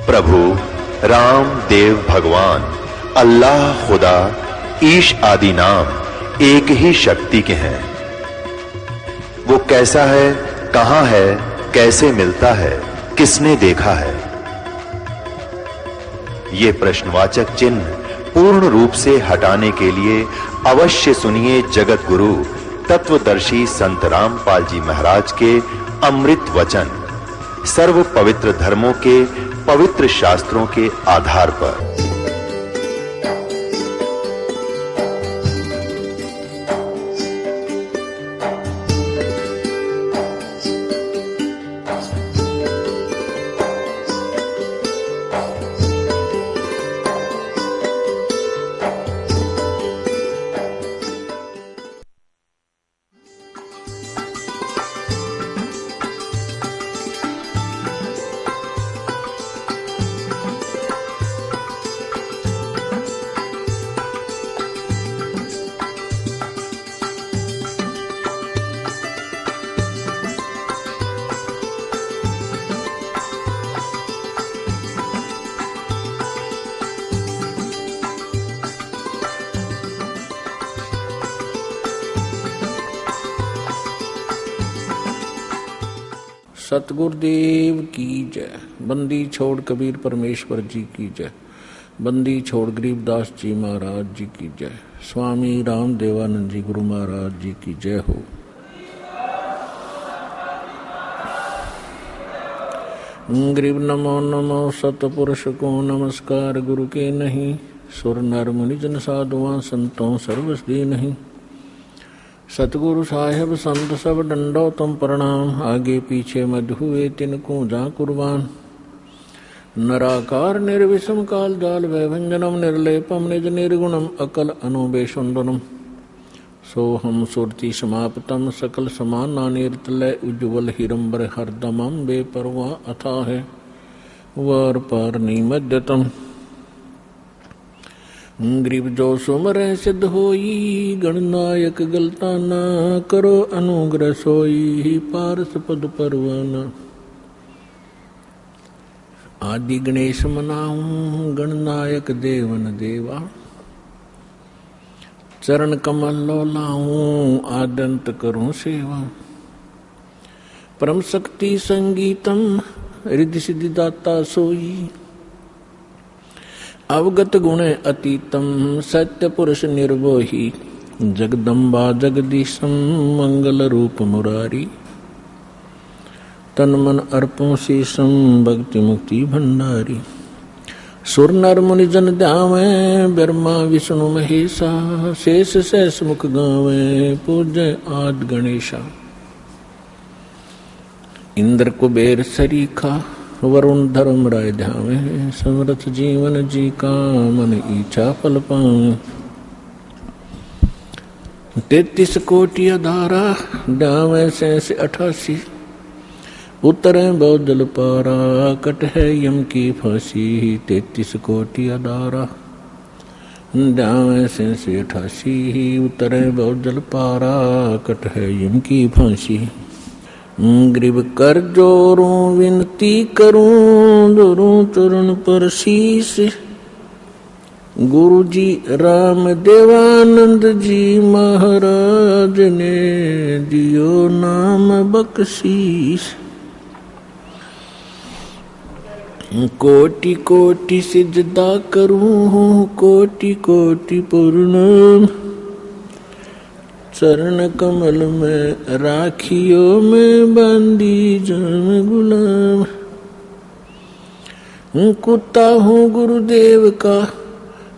प्रभु राम देव भगवान अल्लाह खुदा ईश आदि नाम एक ही शक्ति के हैं। वो कैसा है, कहां है, कैसे मिलता है, किसने देखा है? ये प्रश्नवाचक चिन्ह पूर्ण रूप से हटाने के लिए अवश्य सुनिए जगत गुरु तत्वदर्शी संत रामपाल जी महाराज के अमृत वचन, सर्व पवित्र धर्मों के पवित्र शास्त्रों के आधार पर। सतगुरुदेव की जय। बंदी छोड़ कबीर परमेश्वर जी की जय। बंदी छोड़ गरीबदास जी महाराज जी की जय। स्वामी राम देवानंद जी गुरु महाराज जी की जय हो। गरीब नमो नमो सतपुरुष को नमस्कार गुरु के नहीं। सुर नर मुनि जन साधुआं संतों सर्वसदी नहीं। सतगुरु साहेब संत सब डंडो तुम प्रणाम। आगे पीछे मध हुए तिनको जा कुर्बान। नराकार निर्विषम काल जाल वैभंजनम निर्लेपम निज निर्गुणम अकल अनुबेशुंदनम। सोहम सुरति समाप्तम सकल समाना निर्तलय उज्ज्वल हिरंबर हरदमम बेपरवा अथा है वर पर निमज्जतम। गरीब जो सुमर सिद्ध होई गणनायक गलता ना करो अनुग्रह सोई पारस पद परवाना। आदि गणेश मनाऊं गणनायक देवन देवा। चरण कमल लो लाऊं आदंत करूं सेवा। परम शक्ति संगीतम रिद्धि सिद्धि दाता सोई। अवगत गुण अतीतम सत्य पुरुष निर्भोही। जगदम्बा जगदीशम मंगल रूप मुरारी। तन मन अर्पों शीशम भक्ति मुक्ति भंडारी। सुर नर मुनि जन ध्यावे ब्रह्मा विष्णु महेशा। शेष सहस मुख गावे पूज्य आदि गणेशा। इंद्र कुबेर सरीखा वरुण धर्म राय ध्यावे। समर्थ जीवन जी का मन इच्छा फल पावे। 33 कोटि अधारा ध्यावे 88। उतरे बहुत जल पारा कट है यम की फांसी। 33 कोटि अधारा ध्यावे 88। उतरे बहुत जल पारा कट है यम की फांसी। गरीब कर जोरूं विनती करूं दोरूं चरण पर शीश। गुरु जी राम देवानंद जी महाराज ने दियो नाम बख्शीश। कोटि कोटि सिजदा करूं कोटि कोटि प्रणाम। चरण कमल में राखियो में बंदी जन गुलाम। कुत्ता हूँ गुरुदेव का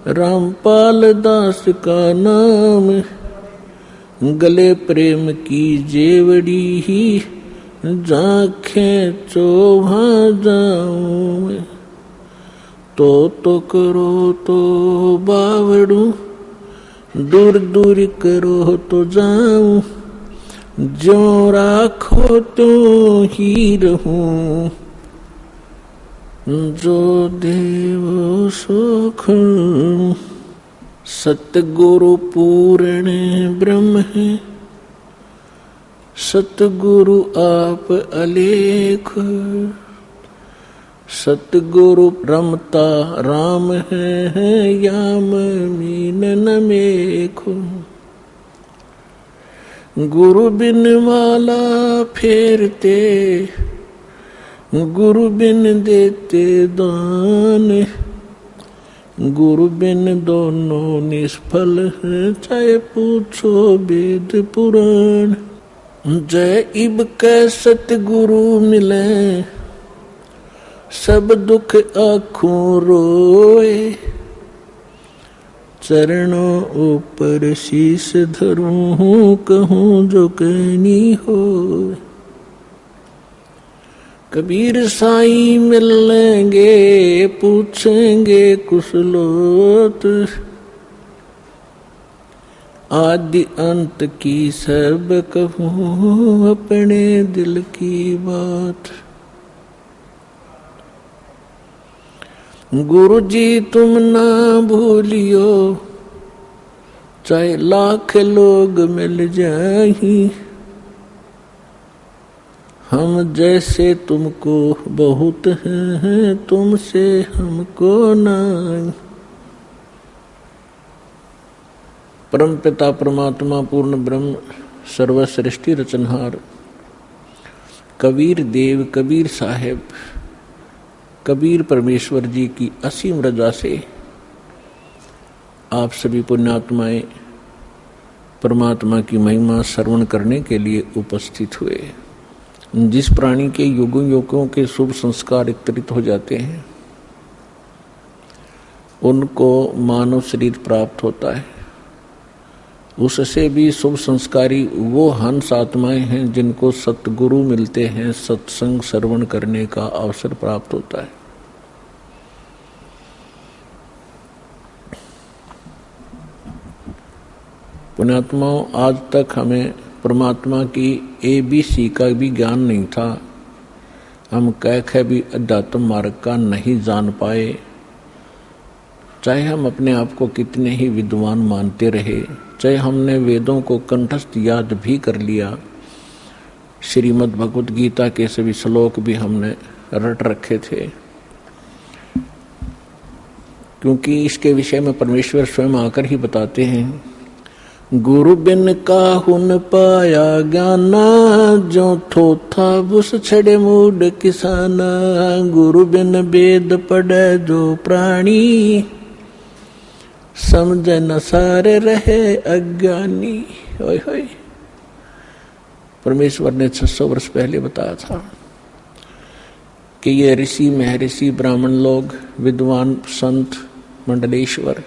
रामपाल दास का नाम। गले प्रेम की जेवड़ी ही जाखें चोभा जाऊं। तो करो तो बावड़ू दूर दूर करो तो जाऊं। जो राखो तो ही रहूं। जो देव सुख सतगुरु पूर्ण ब्रह्म है। सतगुरु आप अलेख सतगुरु रमता राम है याम मीन न मेखो। गुरु बिन वाला फेरते, गुरु बिन देते दान। गुरु बिन दोनों निष्फल है, चाहे पूछो वेद पुराण। जय इब कै सतगुरु मिले, सब दुख आँखों रोए। चरणों ऊपर शीश धरूं, कहूँ जो कहनी हो। कबीर साईं मिल लेंगे, पूछेंगे कुशलोत। आदि अंत की सब कहूँ, अपने दिल की बात। गुरु जी तुम ना भूलियो, चाहे लाख लोग मिल जाएं। हम जैसे तुमको बहुत हैं, तुमसे हमको नहीं। परम पिता परमात्मा पूर्ण ब्रह्म सर्वसृष्टि रचनहार कबीर देव कबीर साहेब कबीर परमेश्वर जी की असीम रजा से आप सभी पुण्यात्माएं परमात्मा की महिमा श्रवण करने के लिए उपस्थित हुए। जिस प्राणी के युगों युगों के शुभ संस्कार एकत्रित हो जाते हैं उनको मानव शरीर प्राप्त होता है। उससे भी शुभ संस्कारी वो हंस आत्माएं हैं जिनको सतगुरु मिलते हैं, सत्संग श्रवण करने का अवसर प्राप्त होता है। पुण्यात्माओं, आज तक हमें परमात्मा की ABC का भी ज्ञान नहीं था। हम कह भी अध्यात्म मार्ग का नहीं जान पाए, चाहे हम अपने आप को कितने ही विद्वान मानते रहे, चाहे हमने वेदों को कंठस्थ याद भी कर लिया, श्रीमद् भगवत गीता के सभी श्लोक भी हमने रट रखे थे, क्योंकि इसके विषय में परमेश्वर स्वयं आकर ही बताते हैं, गुरु बिन काहुन पाया ज्ञाना, जो थोथा बुस छड़े मूड किसाना। गुरु बिन वेद पढ़े जो प्राणी, समझ न सारे रहे अज्ञानी। ओए होए, परमेश्वर ने 600 वर्ष पहले बताया था कि ये ऋषि महर्षि ब्राह्मण लोग, विद्वान संत मंडलेश्वर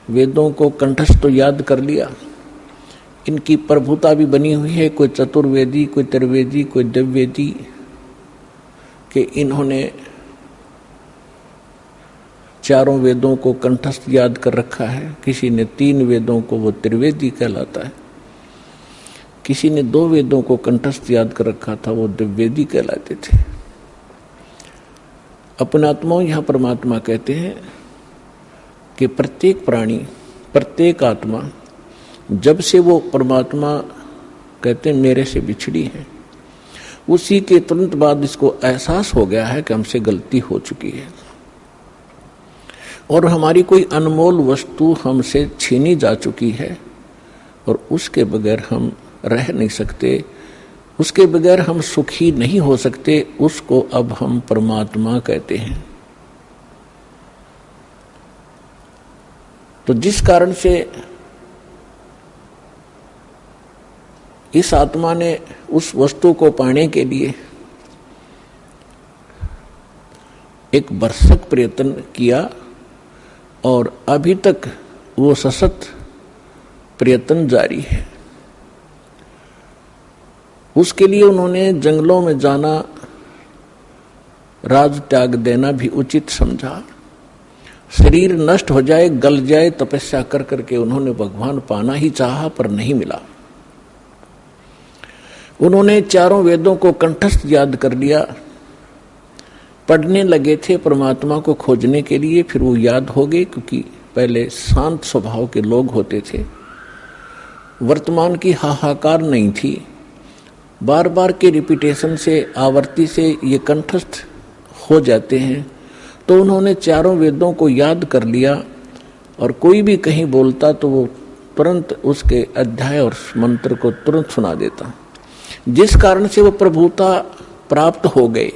वेदों को कंठस्थ तो याद कर लिया, इनकी प्रभुता भी बनी हुई है। कोई चतुर्वेदी, कोई त्रिवेदी, कोई दिव्यवेदी के इन्होंने चारों वेदों को कंठस्थ याद कर रखा है। किसी ने 3 वेदों को, वो त्रिवेदी कहलाता है। किसी ने 2 वेदों को कंठस्थ याद कर रखा था, वो दिव्यवेदी कहलाते थे। अपने आत्माओं, यह परमात्मा कहते हैं कि प्रत्येक प्राणी, प्रत्येक आत्मा, जब से वो परमात्मा कहते हैं मेरे से बिछड़ी है, उसी के तुरंत बाद इसको एहसास हो गया है कि हमसे गलती हो चुकी है और हमारी कोई अनमोल वस्तु हमसे छीनी जा चुकी है और उसके बगैर हम रह नहीं सकते, उसके बगैर हम सुखी नहीं हो सकते। उसको अब हम परमात्मा कहते हैं। तो जिस कारण से इस आत्मा ने उस वस्तु को पाने के लिए एक भरसक प्रयत्न किया और अभी तक वो सशक्त प्रयत्न जारी है। उसके लिए उन्होंने जंगलों में जाना, राज त्याग देना भी उचित समझा। शरीर नष्ट हो जाए, गल जाए, तपस्या कर करके उन्होंने भगवान पाना ही चाहा पर नहीं मिला। उन्होंने चारों वेदों को कंठस्थ याद कर लिया, पढ़ने लगे थे परमात्मा को खोजने के लिए। फिर वो याद हो गए, क्योंकि पहले शांत स्वभाव के लोग होते थे, वर्तमान की हाहाकार नहीं थी। बार बार के रिपीटेशन से, आवर्ती से ये कंठस्थ हो जाते हैं। तो उन्होंने चारों वेदों को याद कर लिया और कोई भी कहीं बोलता तो वो तुरंत उसके अध्याय और मंत्र को तुरंत सुना देता, जिस कारण से वो प्रभुता प्राप्त हो गए।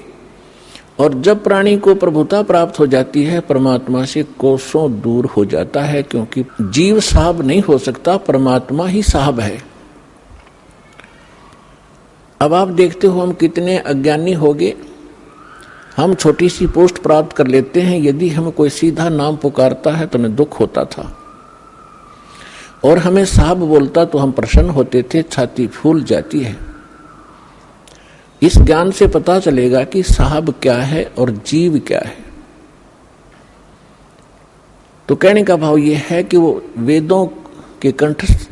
और जब प्राणी को प्रभुता प्राप्त हो जाती है, परमात्मा से कोसों दूर हो जाता है, क्योंकि जीव साहब नहीं हो सकता, परमात्मा ही साहब है। अब आप देखते हो हम कितने अज्ञानी हो गए। हम छोटी सी पोस्ट प्राप्त कर लेते हैं, यदि हमें कोई सीधा नाम पुकारता है तो हमें दुख होता था, और हमें साहब बोलता तो हम प्रसन्न होते थे, छाती फूल जाती है। इस ज्ञान से पता चलेगा कि साहब क्या है और जीव क्या है। तो कहने का भाव यह है कि वो वेदों के कंठस्थ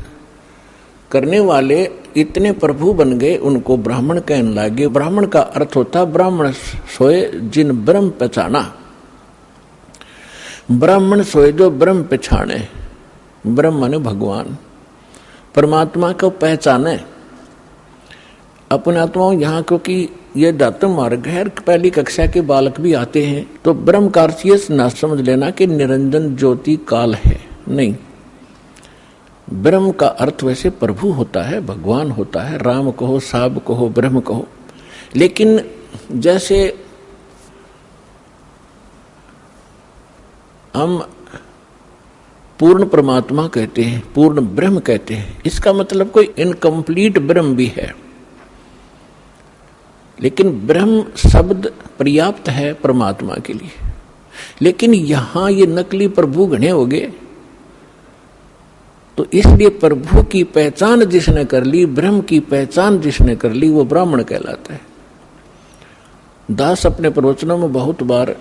करने वाले इतने प्रभु बन गए, उनको ब्राह्मण कहने लगे। ब्राह्मण का अर्थ होता ब्राह्मण सोए जिन ब्रह्म पहचाना। ब्राह्मण सोए जो ब्रह्म पहचाने, ब्रह्म माने भगवान, परमात्मा को पहचाने अपने आत्माओं। यहाँ क्योंकि ये दातम मार्ग है, पहली कक्षा के बालक भी आते हैं, तो ब्रह्म का अर्थ ये ना समझ लेना कि निरंजन ज्योति काल है, नहीं। ब्रह्म का अर्थ वैसे प्रभु होता है, भगवान होता है, राम कहो, साब कहो, ब्रह्म कहो। लेकिन जैसे हम पूर्ण परमात्मा कहते हैं, पूर्ण ब्रह्म कहते हैं, इसका मतलब कोई इनकम्प्लीट ब्रह्म भी है। लेकिन ब्रह्म शब्द पर्याप्त है परमात्मा के लिए। लेकिन यहां ये नकली प्रभु घने हो गए, तो इसलिए प्रभु की पहचान जिसने कर ली, ब्रह्म की पहचान जिसने कर ली, वो ब्राह्मण कहलाता है। दास अपने प्रवचनों में बहुत बार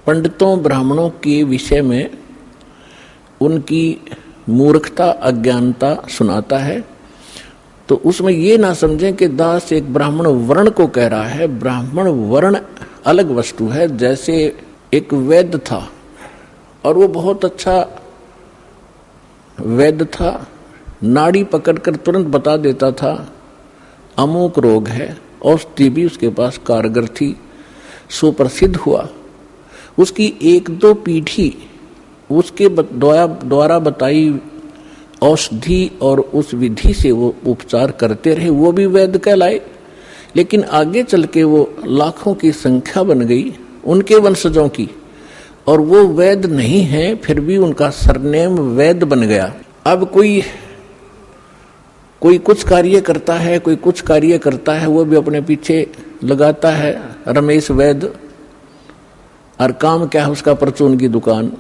पंडितों ब्राह्मणों के विषय में उनकी मूर्खता अज्ञानता सुनाता है। तो उसमें ये ना समझें कि दास एक ब्राह्मण वर्ण को कह रहा है। ब्राह्मण वर्ण अलग वस्तु है। जैसे एक वैद्य था और वो बहुत अच्छा वैद्य था, नाड़ी पकड़कर तुरंत बता देता था अमुक रोग है, औषधि भी उसके पास कारगर थी, सुप्रसिद्ध हुआ। उसकी एक दो पीढ़ी उसके द्वारा बताई औषधि और उस विधि से वो उपचार करते रहे, वो भी वैद्य कहलाए। लेकिन आगे चल के वो लाखों की संख्या बन गई उनके वंशजों की, और वो वैद्य नहीं है, फिर भी उनका सरनेम वैद्य बन गया। अब कोई कुछ कार्य करता है, कोई कुछ कार्य करता है, वो भी अपने पीछे लगाता है रमेश वैद्य, और काम क्या है उसका, परचून की दुकान।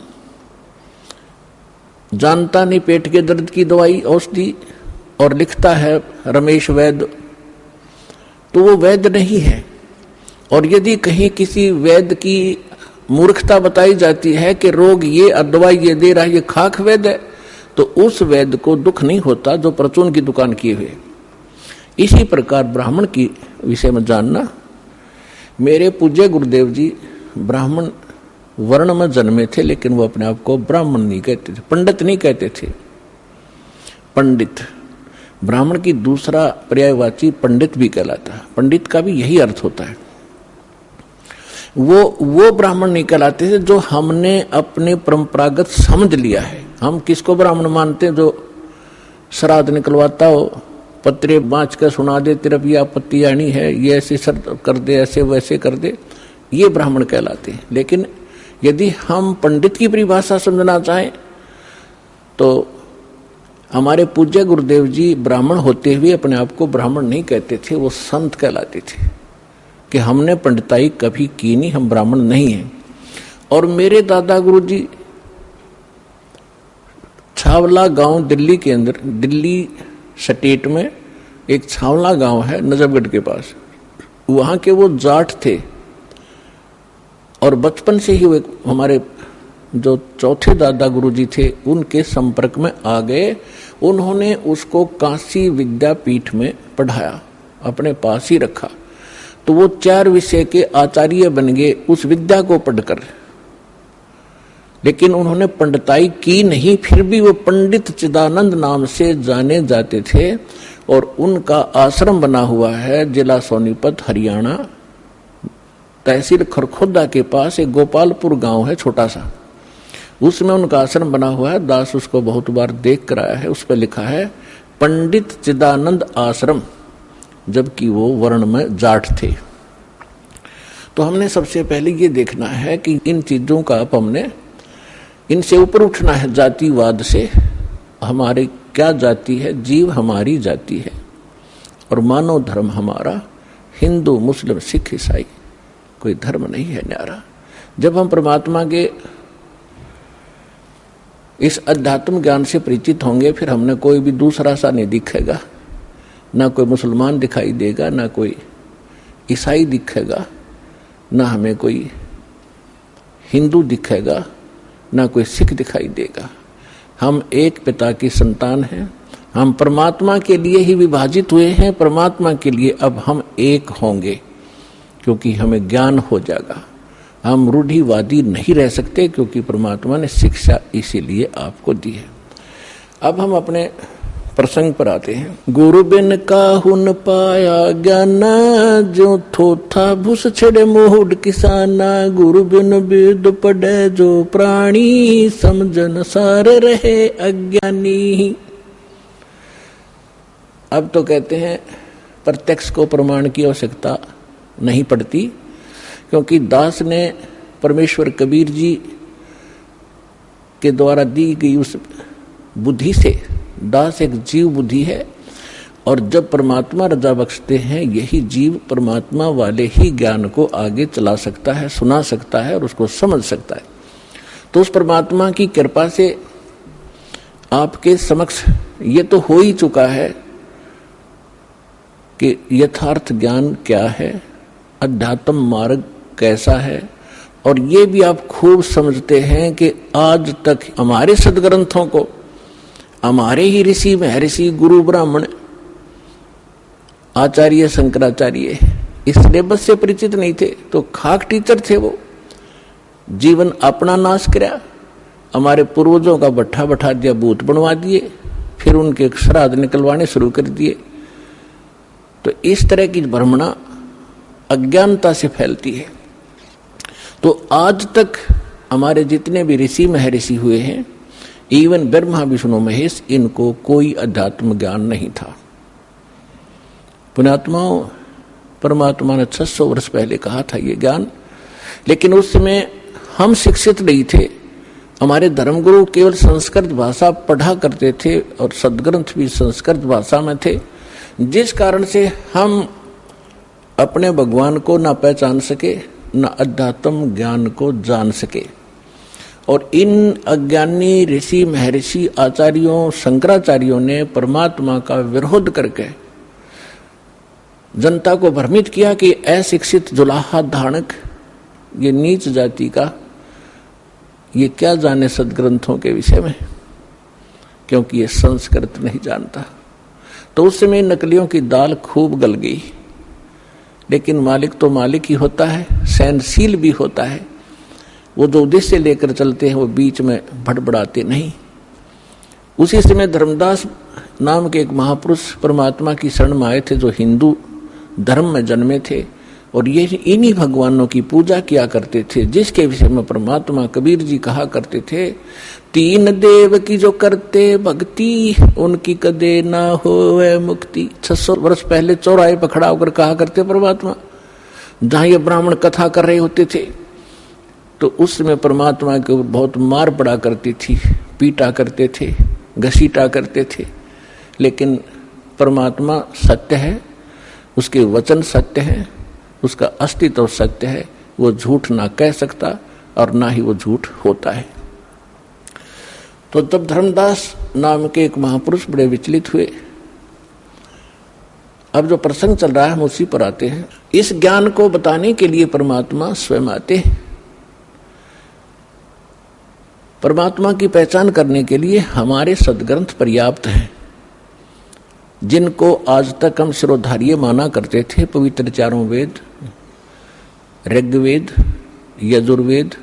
जानता नहीं पेट के दर्द की दवाई औषधि, और लिखता है रमेश वैद्य, तो वो वैद्य नहीं है। और यदि कहीं किसी वैद्य की मूर्खता बताई जाती है कि रोग ये और दवाई ये दे रहा है, ये खाक वैद्य है, तो उस वैद्य को दुख नहीं होता जो परचून की दुकान किए हुए। इसी प्रकार ब्राह्मण की विषय में जानना। मेरे पूज्य गुरुदेव जी ब्राह्मण वर्ण में जन्मे थे, लेकिन वो अपने आप को ब्राह्मण नहीं कहते थे, पंडित नहीं कहते थे। पंडित ब्राह्मण की दूसरा पर्यायवाची पंडित भी कहलाता है। पंडित का भी यही अर्थ होता है। वो ब्राह्मण नहीं कहलाते थे जो हमने अपने परंपरागत समझ लिया है। हम किसको ब्राह्मण मानते हैं? जो श्राद्ध निकलवाता हो, पत्रे बाँच कर सुना दे, तेरा भी आपत्ति आनी है, ये ऐसे कर दे, ऐसे वैसे कर दे, ये ब्राह्मण कहलाते हैं। लेकिन यदि हम पंडित की परिभाषा समझना चाहें तो हमारे पूज्य गुरुदेव जी ब्राह्मण होते हुए अपने आप को ब्राह्मण नहीं कहते थे, वो संत कहलाते थे कि हमने पंडिताई कभी की नहीं, हम ब्राह्मण नहीं हैं। और मेरे दादा गुरु जी छावला गांव दिल्ली के अंदर, दिल्ली स्टेट में एक छावला गांव है नजफगढ़ के पास, वहां के वो जाट थे। और बचपन से ही वो हमारे जो चौथे दादा गुरुजी थे उनके संपर्क में आ गए। उन्होंने उसको काशी विद्यापीठ में पढ़ाया, अपने पास ही रखा, तो वो 4 विषय के आचार्य बन गए उस विद्या को पढ़कर। लेकिन उन्होंने पंडिताई की नहीं, फिर भी वो पंडित चिदानंद नाम से जाने जाते थे। और उनका आश्रम बना हुआ है जिला सोनीपत हरियाणा, तहसील खरखोदा के पास एक गोपालपुर गांव है छोटा सा, उसमें उनका आश्रम बना हुआ है। दास उसको बहुत बार देख कर आया है। उस पर लिखा है पंडित चिदानंद आश्रम, जबकि वो वर्ण में जाट थे। तो हमने सबसे पहले ये देखना है कि इन चीजों का अब हमने इनसे ऊपर उठना है, जातिवाद से। हमारे क्या जाति है? जीव हमारी जाति है और मानव धर्म हमारा हिंदू मुस्लिम सिख ईसाई, कोई धर्म नहीं है न्यारा। जब हम परमात्मा के इस अध्यात्म ज्ञान से परिचित होंगे, फिर हमने कोई भी दूसरा सा नहीं दिखेगा, ना कोई मुसलमान दिखाई देगा, ना कोई ईसाई दिखेगा, ना हमें कोई हिंदू दिखेगा, ना कोई सिख दिखाई देगा। हम एक पिता की संतान हैं, हम परमात्मा के लिए ही विभाजित हुए हैं, परमात्मा के लिए अब हम एक होंगे क्योंकि हमें ज्ञान हो जाएगा। हम रूढ़िवादी नहीं रह सकते क्योंकि परमात्मा ने शिक्षा इसीलिए आपको दी है। अब हम अपने प्रसंग पर आते हैं। गुरु बिन काहू न पाया ज्ञान, जो थोथा भूस छड़े मोहड किसाना। गुरु बिन वेद पढ़े जो प्राणी, समझन सारे रहे अज्ञानी। अब तो कहते हैं प्रत्यक्ष को प्रमाण की आवश्यकता नहीं पड़ती, क्योंकि दास ने परमेश्वर कबीर जी के द्वारा दी गई उस बुद्धि से, दास एक जीव बुद्धि है और जब परमात्मा रजा बख्शते हैं, यही जीव परमात्मा वाले ही ज्ञान को आगे चला सकता है, सुना सकता है और उसको समझ सकता है। तो उस परमात्मा की कृपा से आपके समक्ष ये तो हो ही चुका है कि यथार्थ ज्ञान क्या है, अध्यात्म मार्ग कैसा है, और ये भी आप खूब समझते हैं कि आज तक हमारे सदग्रंथों को हमारे ही ऋषि महर्षि गुरु ब्राह्मण आचार्य शंकराचार्य इस सिलेबस से परिचित नहीं थे, तो खाक टीचर थे वो। जीवन अपना नाश कराया, हमारे पूर्वजों का भट्ठा बैठा दिया, भूत बनवा दिए, फिर उनके श्राद्ध निकलवाने शुरू कर दिए। तो इस तरह की भ्रमणा अज्ञानता से फैलती है। तो आज तक हमारे जितने भी ऋषि महर्षि हुए हैं, इवन ब्रह्मा विष्णु महेश, इनको कोई अध्यात्म ज्ञान नहीं था। पुण्यात्माओं, परमात्मा ने 600 वर्ष पहले कहा था ये ज्ञान, लेकिन उस समय हम शिक्षित नहीं थे। हमारे धर्मगुरु केवल संस्कृत भाषा पढ़ा करते थे और सदग्रंथ भी संस्कृत भाषा में थे, जिस कारण से हम अपने भगवान को ना पहचान सके, ना अध्यात्म ज्ञान को जान सके। और इन अज्ञानी ऋषि महर्षि आचार्यों शंकराचार्यों ने परमात्मा का विरोध करके जनता को भ्रमित किया कि अशिक्षित जुलाहा धानक, ये नीच जाति का, ये क्या जाने सदग्रंथों के विषय में, क्योंकि ये संस्कृत नहीं जानता। तो उस समय नकलियों की दाल खूब गल गई, लेकिन मालिक तो मालिक ही होता है, सहनशील भी होता है। वो जो उद्देश्य लेकर चलते हैं वो बीच में भड़बड़ाते नहीं। उसी समय धर्मदास नाम के एक महापुरुष परमात्मा की शरण में आए थे, जो हिंदू धर्म में जन्मे थे और ये इन्हीं भगवानों की पूजा किया करते थे, जिसके विषय में परमात्मा कबीर जी कहा करते थे, तीन देव की जो करते भक्ति, उनकी कदे ना होवे मुक्ति। 600 वर्ष पहले चौराहे पर खड़ा होकर कहा करते परमात्मा, जहां ये ब्राह्मण कथा कर रहे होते थे। तो उस समय परमात्मा के ऊपर बहुत मार पड़ा करती थी, पीटा करते थे, घसीटा करते थे। लेकिन परमात्मा सत्य है, उसके वचन सत्य है, उसका अस्तित्व सत्य है, वो झूठ ना कह सकता और ना ही वो झूठ होता है। तो तब धर्मदास नाम के एक महापुरुष बड़े विचलित हुए। अब जो प्रसंग चल रहा है हम उसी पर आते हैं। इस ज्ञान को बताने के लिए परमात्मा स्वयं आते हैं। परमात्मा की पहचान करने के लिए हमारे सदग्रंथ पर्याप्त हैं, जिनको आज तक हम शिरोधार्य माना करते थे। पवित्र चारों वेद, ऋग्वेद, यजुर्वेद,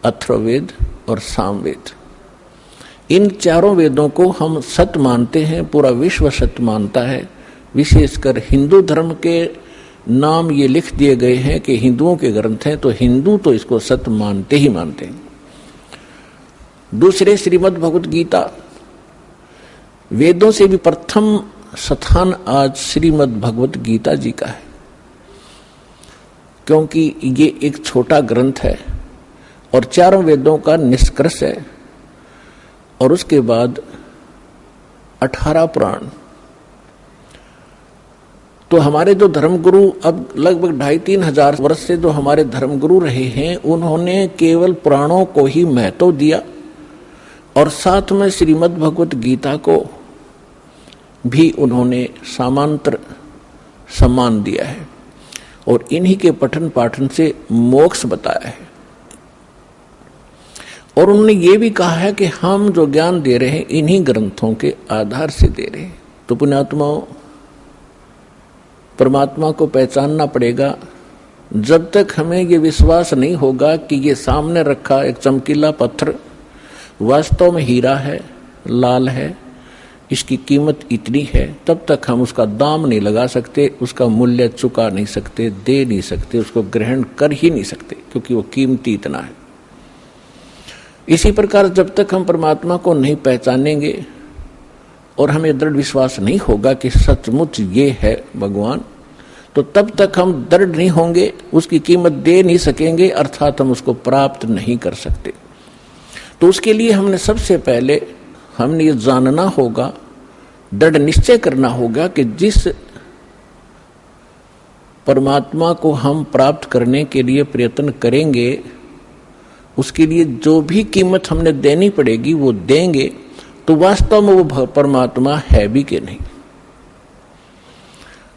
अथर्ववेद और सामवेद, इन चारों वेदों को हम सत्य मानते हैं, पूरा विश्व सत्य मानता है। विशेषकर हिंदू धर्म के नाम ये लिख दिए गए हैं कि हिंदुओं के ग्रंथ हैं, तो हिंदू तो इसको सत्य मानते ही मानते हैं। दूसरे श्रीमद् भगवत गीता, वेदों से भी प्रथम स्थान आज श्रीमद् भगवत गीता जी का है, क्योंकि ये एक छोटा ग्रंथ है और चारों वेदों का निष्कर्ष है, और उसके बाद 18 पुराण। तो हमारे जो धर्मगुरु अब लगभग 2,500-3 हजार वर्ष से जो हमारे धर्मगुरु रहे हैं, उन्होंने केवल पुराणों को ही महत्व दिया और साथ में श्रीमद् भगवत गीता को भी उन्होंने समांतर सम्मान दिया है और इन्हीं के पठन पाठन से मोक्ष बताया है। और उन्होंने ये भी कहा है कि हम जो ज्ञान दे रहे हैं इन्हीं ग्रंथों के आधार से दे रहे हैं। तो पुण्यात्माओं, परमात्मा को पहचानना पड़ेगा। जब तक हमें ये विश्वास नहीं होगा कि ये सामने रखा एक चमकीला पत्थर वास्तव में हीरा है, लाल है, इसकी कीमत इतनी है, तब तक हम उसका दाम नहीं लगा सकते, उसका मूल्य चुका नहीं सकते, दे नहीं सकते, उसको ग्रहण कर ही नहीं सकते, क्योंकि वो कीमती इतना है। इसी प्रकार जब तक हम परमात्मा को नहीं पहचानेंगे और हमें दृढ़ विश्वास नहीं होगा कि सचमुच ये है भगवान, तो तब तक हम दृढ़ नहीं होंगे, उसकी कीमत दे नहीं सकेंगे, अर्थात हम उसको प्राप्त नहीं कर सकते। तो उसके लिए हमने सबसे पहले हमने ये जानना होगा, दृढ़ निश्चय करना होगा कि जिस परमात्मा को हम प्राप्त करने के लिए प्रयत्न करेंगे, उसके लिए जो भी कीमत हमने देनी पड़ेगी वो देंगे, तो वास्तव में वो परमात्मा है भी कि नहीं।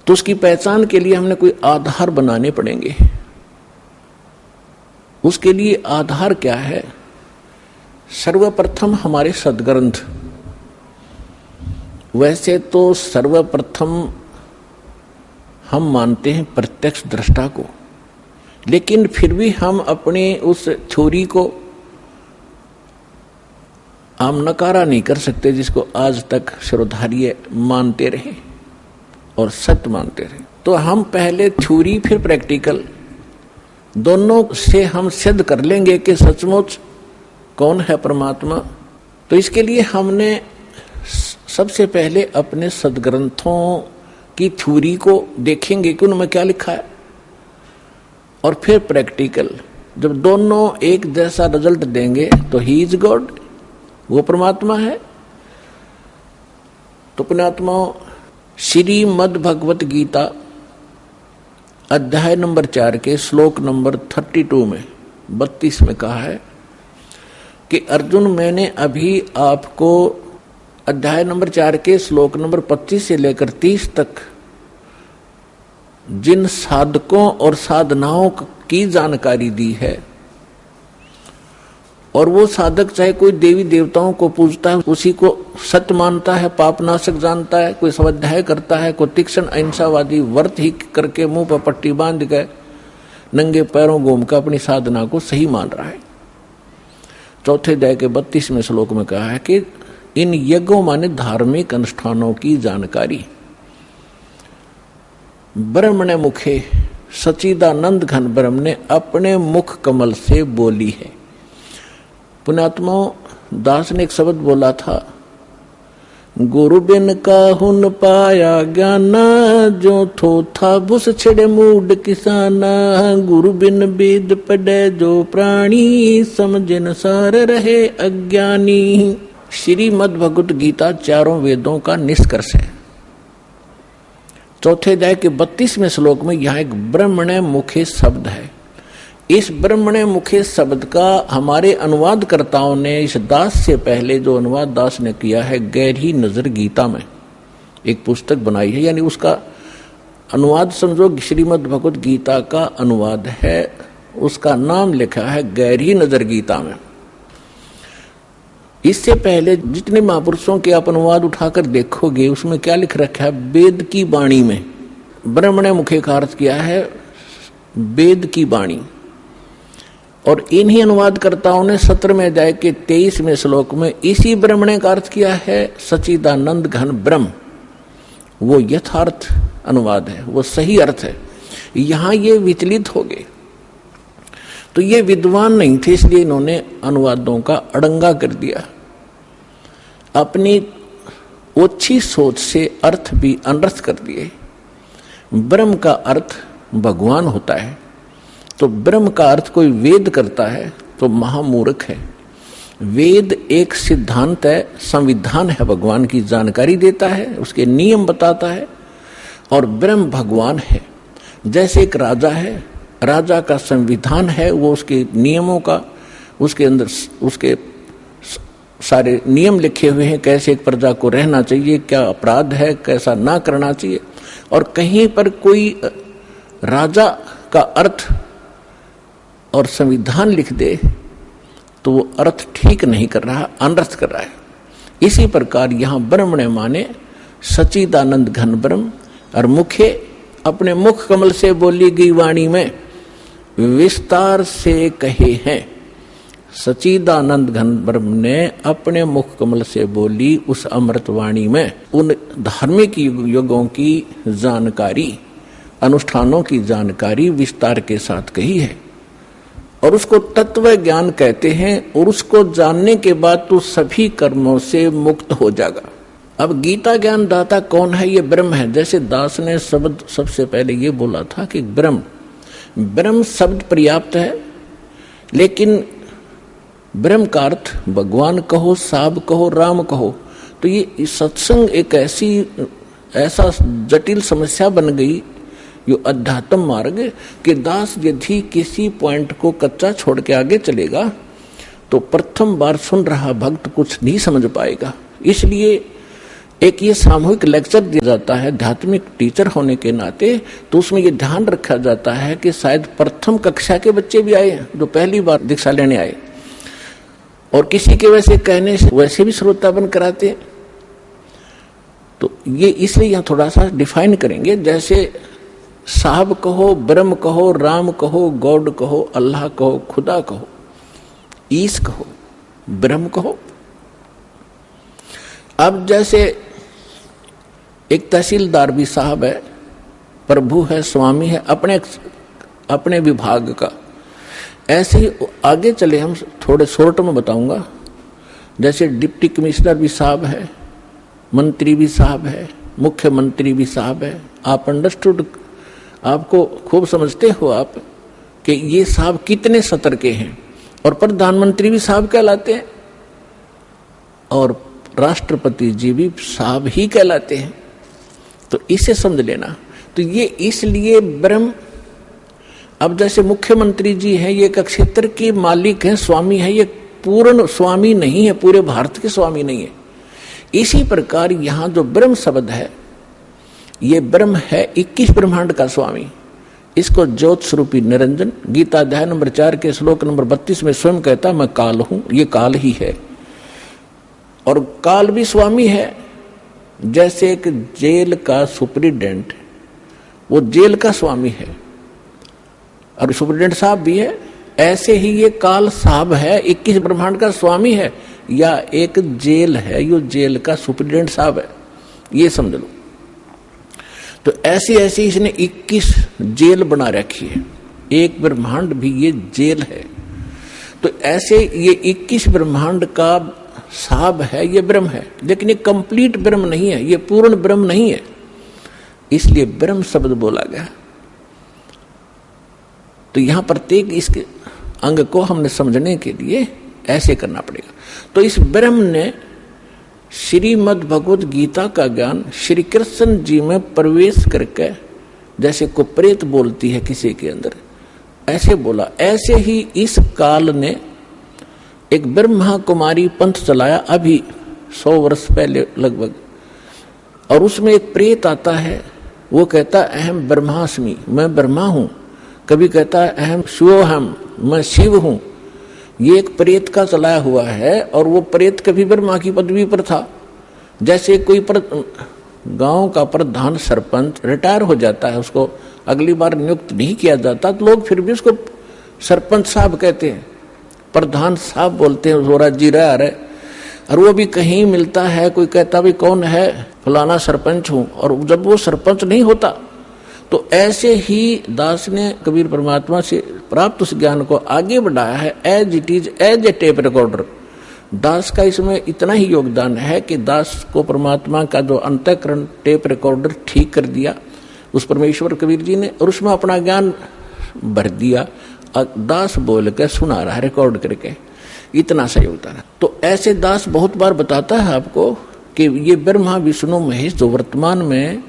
तो उसकी पहचान के लिए हमने कोई आधार बनाने पड़ेंगे। उसके लिए आधार क्या है? सर्वप्रथम हमारे सद्ग्रंथ। वैसे तो सर्वप्रथम हम मानते हैं प्रत्यक्ष दृष्टा को, लेकिन फिर भी हम अपने उस थ्योरी को हम नकारा नहीं कर सकते, जिसको आज तक श्रोधार्य मानते रहे और सत्य मानते रहे। तो हम पहले थ्योरी फिर प्रैक्टिकल दोनों से हम सिद्ध कर लेंगे कि सचमुच कौन है परमात्मा। तो इसके लिए हमने सबसे पहले अपने सद्ग्रंथों की थ्योरी को देखेंगे कि उनमें क्या लिखा है, और फिर प्रैक्टिकल। जब दोनों एक जैसा रिजल्ट देंगे तो ही इज गॉड, वो परमात्मा है। तो पुण्यात्माओं, श्रीमद् भगवत गीता अध्याय नंबर 4 के श्लोक नंबर 32 में 32 में कहा है कि अर्जुन, मैंने अभी आपको अध्याय नंबर 4 के श्लोक नंबर 25 से लेकर 30 तक जिन साधकों और साधनाओं की जानकारी दी है, और वो साधक चाहे कोई देवी देवताओं को पूजता है, उसी को सत्य मानता है, पापनाशक जानता है, कोई स्वाध्याय करता है, कोई तीक्ष्ण अहिंसावादी व्रत ही करके मुंह पर पट्टी बांध के नंगे पैरों घूम कर अपनी साधना को सही मान रहा है। चौथे अध्याय के 32वें श्लोक में कहा है कि इन यज्ञों माने धार्मिक अनुष्ठानों की जानकारी ब्रह्मणे मुखे सच्चिदानंद घन ब्रह्म ने अपने मुख कमल से बोली है। पुण्यात्माओं, दास ने एक शब्द बोला था, गुरु बिन काहुन पाया ज्ञान, जो थो था बुस छिड़े मूड किसाना, गुरु बिन वेद पढ़े जो प्राणी, समझन सार रहे अज्ञानी। श्रीमद् भगवत गीता चारों वेदों का निष्कर्ष है। चौथे अध्याय के 32वें श्लोक में यहाँ एक ब्रह्मणे मुखे शब्द है। इस ब्रह्मणे मुखे शब्द का हमारे अनुवादकर्ताओं ने इस दास से पहले जो अनुवाद दास ने किया है, गहरी नजर गीता में एक पुस्तक बनाई है, यानी उसका अनुवाद समझो श्रीमद् भगवत गीता का अनुवाद है, उसका नाम लिखा है गहरी नजर गीता में। इससे पहले जितने महापुरुषों के आप अनुवाद उठाकर देखोगे उसमें क्या लिख रखा है, वेद की वाणी में ब्रह्मणे मुखे का अर्थ किया है वेद की वाणी। और इन्हीं अनुवादकर्ताओं ने 17वें अध्याय के 23वें श्लोक में इसी ब्रह्मणे का अर्थ किया है सच्चिदानंद घन ब्रह्म। वो यथार्थ अनुवाद है, वो सही अर्थ है। यहां ये विचलित हो गए। तो ये विद्वान नहीं थे, इसलिए इन्होंने अनुवादों का अड़ंगा कर दिया। अपनी ओछी सोच से अर्थ भी अनर्थ कर दिए। ब्रह्म का अर्थ भगवान होता है, तो ब्रह्म का अर्थ कोई वेद करता है तो महामूर्ख है। वेद एक सिद्धांत है, संविधान है, भगवान की जानकारी देता है, उसके नियम बताता है। और ब्रह्म भगवान है। जैसे एक राजा है, राजा का संविधान है, वो उसके नियमों का, उसके अंदर उसके सारे नियम लिखे हुए हैं, कैसे एक प्रजा को रहना चाहिए, क्या अपराध है, कैसा ना करना चाहिए। और कहीं पर कोई राजा का अर्थ और संविधान लिख दे तो वो अर्थ ठीक नहीं कर रहा, अनर्थ कर रहा है। इसी प्रकार यहां ब्रह्म ने माने सच्चिदानंद घन ब्रह्म, और मुखे अपने मुख कमल से बोली गई वाणी में विस्तार से कहे हैं। सच्चिदानंद घन ब्रह्म ने अपने मुख कमल से बोली उस अमृत वाणी में उन धार्मिक युगों की जानकारी, अनुष्ठानों की जानकारी विस्तार के साथ कही है। और उसको तत्व ज्ञान कहते हैं। और उसको जानने के बाद तो सभी कर्मों से मुक्त हो जाएगा। अब गीता ज्ञान दाता कौन है? ये ब्रह्म है। जैसे दास ने शब्द सबसे पहले ये बोला था कि ब्रह्म शब्द पर्याप्त है, लेकिन ब्रह्म का अर्थ भगवान कहो, साब कहो, राम कहो, तो ये सत्संग एक ऐसा जटिल समस्या बन गई, यो अध्यात्म मार्ग, कि दास यदि किसी पॉइंट को कच्चा छोड़ के आगे चलेगा तो प्रथम बार सुन रहा भक्त कुछ नहीं समझ पाएगा। इसलिए एक ये सामूहिक लेक्चर दिया जाता है आध्यात्मिक टीचर होने के नाते, तो उसमें ये ध्यान रखा जाता है कि शायद प्रथम कक्षा के बच्चे भी आए जो पहली बार दीक्षा लेने आए, और किसी के वैसे कहने से वैसे भी श्रोता बन कराते हैं। तो ये इसलिए यहाँ थोड़ा सा डिफाइन करेंगे। जैसे साहब कहो, ब्रह्म कहो, राम कहो, गॉड कहो, अल्लाह कहो, खुदा कहो, ईश कहो, ब्रह्म कहो। अब जैसे एक तहसीलदार भी साहब है, प्रभु है, स्वामी है अपने विभाग का। ऐसे ही आगे चले, हम थोड़े शॉर्ट में बताऊंगा। जैसे डिप्टी कमिश्नर भी साहब है, मंत्री भी साहब है, मुख्यमंत्री भी साहब है। आप अंडरस्टूड, आपको खूब समझते हो आप कि ये साहब कितने सतर के हैं। और प्रधानमंत्री भी साहब कहलाते हैं, और राष्ट्रपति जी भी साहब ही कहलाते हैं। तो इसे समझ लेना। तो ये इसलिए ब्रह्म, अब जैसे मुख्यमंत्री जी हैं, ये एक क्षेत्र के मालिक हैं, स्वामी है, ये पूर्ण स्वामी नहीं है, पूरे भारत के स्वामी नहीं है। इसी प्रकार यहां जो ब्रह्म शब्द है, ये ब्रह्म है 21 ब्रह्मांड का स्वामी। इसको ज्योत स्वरूपी निरंजन गीता अध्याय नंबर 4 के श्लोक नंबर 32 में स्वयं कहता, मैं काल हूं, ये काल ही है। और काल भी स्वामी है। जैसे एक जेल का सुपरिटेंडेंट, वो जेल का स्वामी है और सुपरिटेंडेंट साहब भी है, ऐसे ही ये काल साहब है, 21 ब्रह्मांड का स्वामी है, या एक जेल है, यो जेल का सुपरिटेंडेंट साहब है, ये समझ लो। तो ऐसी ऐसी इसने 21 जेल बना रखी है, एक ब्रह्मांड भी ये जेल है। तो ऐसे ये 21 ब्रह्मांड का साहब है, ये ब्रह्म है, लेकिन ये कंप्लीट ब्रह्म नहीं है, ये पूर्ण ब्रह्म नहीं है, इसलिए ब्रह्म शब्द बोला गया। तो यहां प्रत्येक इसके अंग को हमने समझने के लिए ऐसे करना पड़ेगा। तो इस ब्रह्म ने श्रीमद् भगवद गीता का ज्ञान श्री कृष्ण जी में प्रवेश करके, जैसे को प्रेत बोलती है किसी के अंदर, ऐसे बोला। ऐसे ही इस काल ने एक ब्रह्मा कुमारी पंथ चलाया अभी 100 वर्ष पहले लगभग, और उसमें एक प्रेत आता है, वो कहता अहम ब्रह्मास्मि, मैं ब्रह्मा हूं। कभी कहता अहम शिवोहम, मैं शिव हूं। ये एक प्रेत का चलाया हुआ है, और वो प्रेत कभी ब्रह्मा की पदवी पर था। जैसे कोई गांव का प्रधान सरपंच रिटायर हो जाता है, उसको अगली बार नियुक्त नहीं किया जाता, तो लोग फिर भी उसको सरपंच साहब कहते हैं, प्रधान साहब बोलते हैं, जोरा जी रहा है। और वो भी कहीं मिलता है, कोई कहता भाई कौन है, फलाना सरपंच हूं, और जब वो सरपंच नहीं होता तो ऐसे ही दास ने कबीर परमात्मा से प्राप्त उस ज्ञान को आगे बढ़ाया है as it is, as a tape recorder. Das का इसमें इतना ही योगदान है कि दास को परमात्मा का जो अंतःकरण टेप रिकॉर्डर ठीक कर दिया उस परमेश्वर कबीर जी ने, और उसमें अपना ज्ञान भर दिया। दास बोल के सुना रहा है रिकॉर्ड करके, इतना सा योगदान है। तो ऐसे दास बहुत बार बताता है आपको कि ये ब्रह्मा विष्णु महेश जो वर्तमान में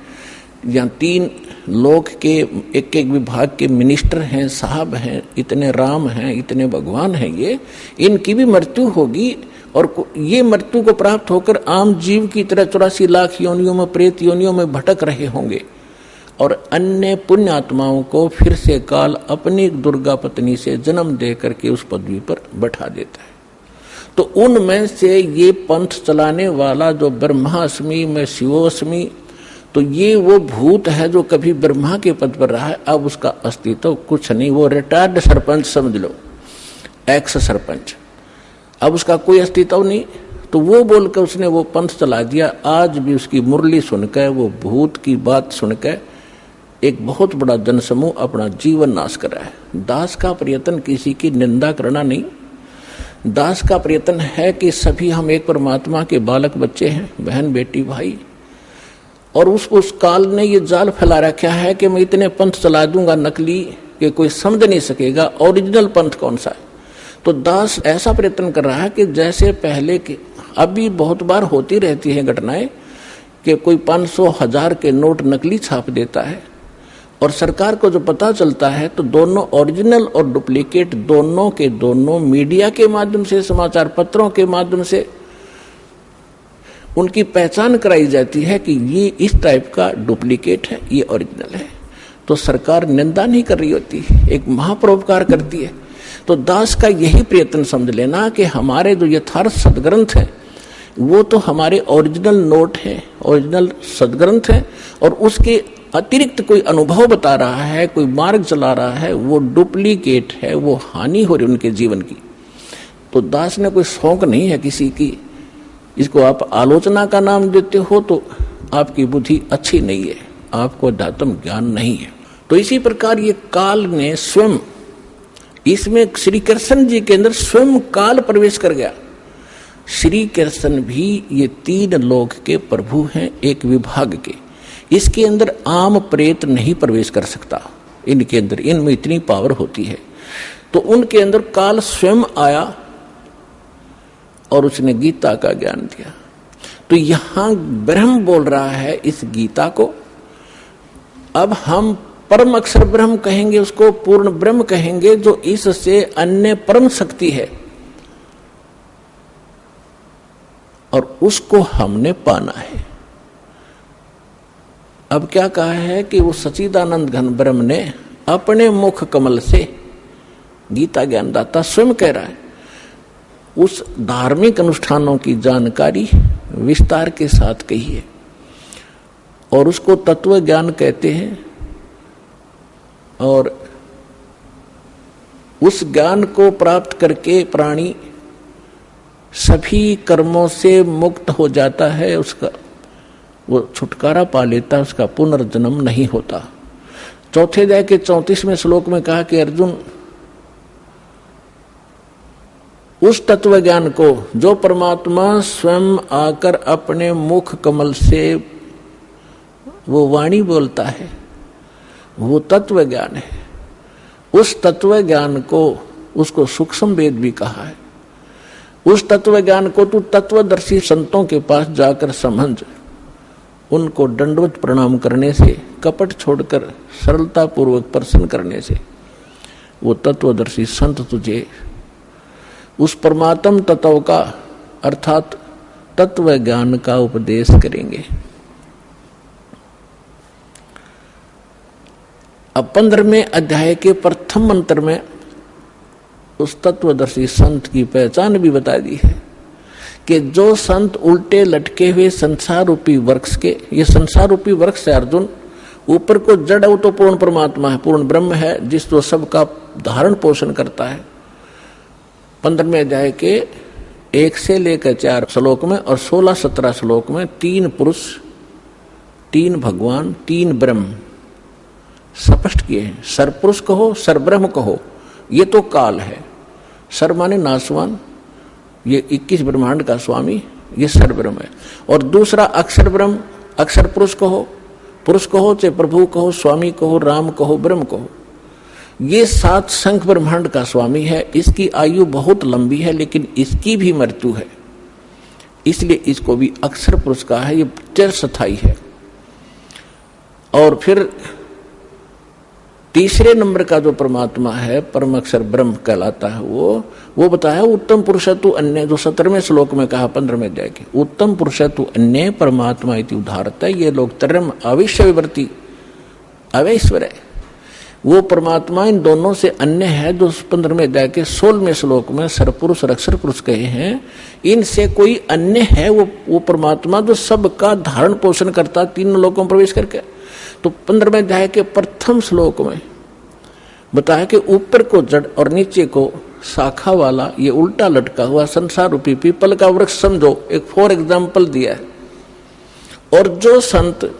यहाँ 3 लोक के एक एक विभाग के मिनिस्टर हैं, साहब हैं, इतने राम हैं, इतने भगवान हैं, ये इनकी भी मृत्यु होगी, और ये मृत्यु को प्राप्त होकर आम जीव की तरह 84 लाख योनियों में, प्रेत योनियों में भटक रहे होंगे, और अन्य पुण्य आत्माओं को फिर से काल अपनी दुर्गा पत्नी से जन्म दे करके उस पदवी पर बैठा देता है। तो उनमें से ये पंथ चलाने वाला जो ब्रह्मास्मि में शिवोस्मि, तो ये वो भूत है जो कभी ब्रह्मा के पद पर रहा है, अब उसका अस्तित्व कुछ नहीं, वो रिटायर्ड सरपंच समझ लो, एक्स सरपंच, अब उसका कोई अस्तित्व नहीं। तो वो बोलकर उसने वो पंथ चला दिया। आज भी उसकी मुरली सुनकर, वो भूत की बात सुनकर एक बहुत बड़ा जनसमूह अपना जीवन नाश कर रहा है। दास का प्रयत्न किसी की निंदा करना नहीं, दास का प्रयत्न है कि सभी हम एक परमात्मा के बालक बच्चे हैं, बहन बेटी भाई, और उस काल ने ये जाल फैला रखा है कि मैं इतने पंथ चला दूंगा नकली कि कोई समझ नहीं सकेगा ओरिजिनल पंथ कौन सा है। तो दास ऐसा प्रयत्न कर रहा है कि जैसे पहले के, अभी बहुत बार होती रहती है घटनाएं कि कोई 500,000 के नोट नकली छाप देता है, और सरकार को जो पता चलता है तो दोनों ओरिजिनल और डुप्लीकेट दोनों के दोनों मीडिया के माध्यम से, समाचार पत्रों के माध्यम से उनकी पहचान कराई जाती है कि ये इस टाइप का डुप्लीकेट है, ये ओरिजिनल है। तो सरकार निंदा नहीं कर रही होती, एक महापरोपकार करती है। तो दास का यही प्रयत्न समझ लेना कि हमारे जो यथार्थ सदग्रंथ हैं वो तो हमारे ओरिजिनल नोट हैं, ओरिजिनल सदग्रंथ हैं, और उसके अतिरिक्त कोई अनुभव बता रहा है, कोई मार्ग चला रहा है, वो डुप्लीकेट है, वो हानि हो रही उनके जीवन की। तो दास ने कोई शौक नहीं है किसी की, इसको आप आलोचना का नाम देते हो तो आपकी बुद्धि अच्छी नहीं है, आपको अध्यात्म ज्ञान नहीं है। तो इसी प्रकार ये काल ने स्वयं, इसमें श्री कृष्ण जी के अंदर स्वयं काल प्रवेश कर गया। श्री कृष्ण भी ये 3 लोक के प्रभु हैं, एक विभाग के, इसके अंदर आम प्रेत नहीं प्रवेश कर सकता, इनके अंदर, इनमें इतनी पावर होती है। तो उनके अंदर काल स्वयं आया और उसने गीता का ज्ञान दिया। तो यहां ब्रह्म बोल रहा है इस गीता को। अब हम परम अक्षर ब्रह्म कहेंगे, उसको पूर्ण ब्रह्म कहेंगे, जो इससे अन्य परम शक्ति है, और उसको हमने पाना है। अब क्या कहा है कि वो सच्चिदानंद घन ब्रह्म ने अपने मुख कमल से, गीता ज्ञानदाता स्वयं कह रहा है, उस धार्मिक अनुष्ठानों की जानकारी विस्तार के साथ कही है, और उसको तत्व ज्ञान कहते हैं। और उस ज्ञान को प्राप्त करके प्राणी सभी कर्मों से मुक्त हो जाता है, उसका वो छुटकारा पा लेता है, उसका पुनर्जन्म नहीं होता। चौथे अध्याय के 34वें श्लोक में कहा कि अर्जुन, उस तत्व ज्ञान को जो परमात्मा स्वयं आकर अपने मुख कमल से वो वाणी बोलता है, वो तत्व ज्ञान है। उस तत्व ज्ञान को, उसको सूक्ष्म वेद भी कहा है। उस तत्व ज्ञान को तू तत्वदर्शी संतों के पास जाकर समझ, उनको दंडवत प्रणाम करने से, कपट छोड़कर सरलता पूर्वक प्रसन्न करने से वो तत्वदर्शी संत तुझे उस परमात्म तत्व का अर्थात तत्व ज्ञान का उपदेश करेंगे। अब 15वें अध्याय के प्रथम मंत्र में उस तत्वदर्शी संत की पहचान भी बता दी है कि जो संत उल्टे लटके हुए संसार रूपी वृक्ष के, ये संसार रूपी वृक्ष है अर्जुन, ऊपर को जड़ वो तो पूर्ण परमात्मा है, पूर्ण ब्रह्म है, जिस तो सबका धारण पोषण करता है। 15वें अध्याय के 1 से लेकर 4 श्लोक में और 16-17 श्लोक में 3 पुरुष तीन भगवान, तीन ब्रह्म स्पष्ट किए हैं। सरपुरुष कहो, सरब्रह्म कहो, ये तो काल है। सर माने नासवान, ये 21 ब्रह्मांड का स्वामी, ये सरब्रह्म है। और दूसरा अक्षर ब्रह्म, अक्षर पुरुष कहो चाहे प्रभु कहो, स्वामी कहो, राम कहो, ब्रह्म कहो, ये 7 संख्य ब्रह्मांड का स्वामी है। इसकी आयु बहुत लंबी है, लेकिन इसकी भी मृत्यु है, इसलिए इसको भी अक्षर पुरुष कहा है। ये चिरस्थायी है। और फिर तीसरे नंबर का जो परमात्मा है, परम अक्षर ब्रह्म कहलाता है, वो बताया उत्तम पुरुषत्व अन्य, जो 17वें श्लोक में कहा 15वें अध्याय के, उत्तम पुरुषत्व अन्य परमात्मा इति उदाहरता है। ये लोग तरम अविश्य विवर्ती अवैश्वर है, वो परमात्मा इन दोनों से अन्य है, जो 15वें अध्याय के 16वें श्लोक में सरपुरुष और अक्षर पुरुष कहे हैं। इनसे कोई अन्य है वो परमात्मा जो सबका धारण पोषण करता, तीनों लोकों में प्रवेश करके। तो 15वें अध्याय के प्रथम श्लोक में बताया कि ऊपर को जड़ और नीचे को शाखा वाला ये उल्टा लटका हुआ संसार रूपी पीपल का वृक्ष समझो, एक फॉर एग्जाम्पल दिया है। और जो संत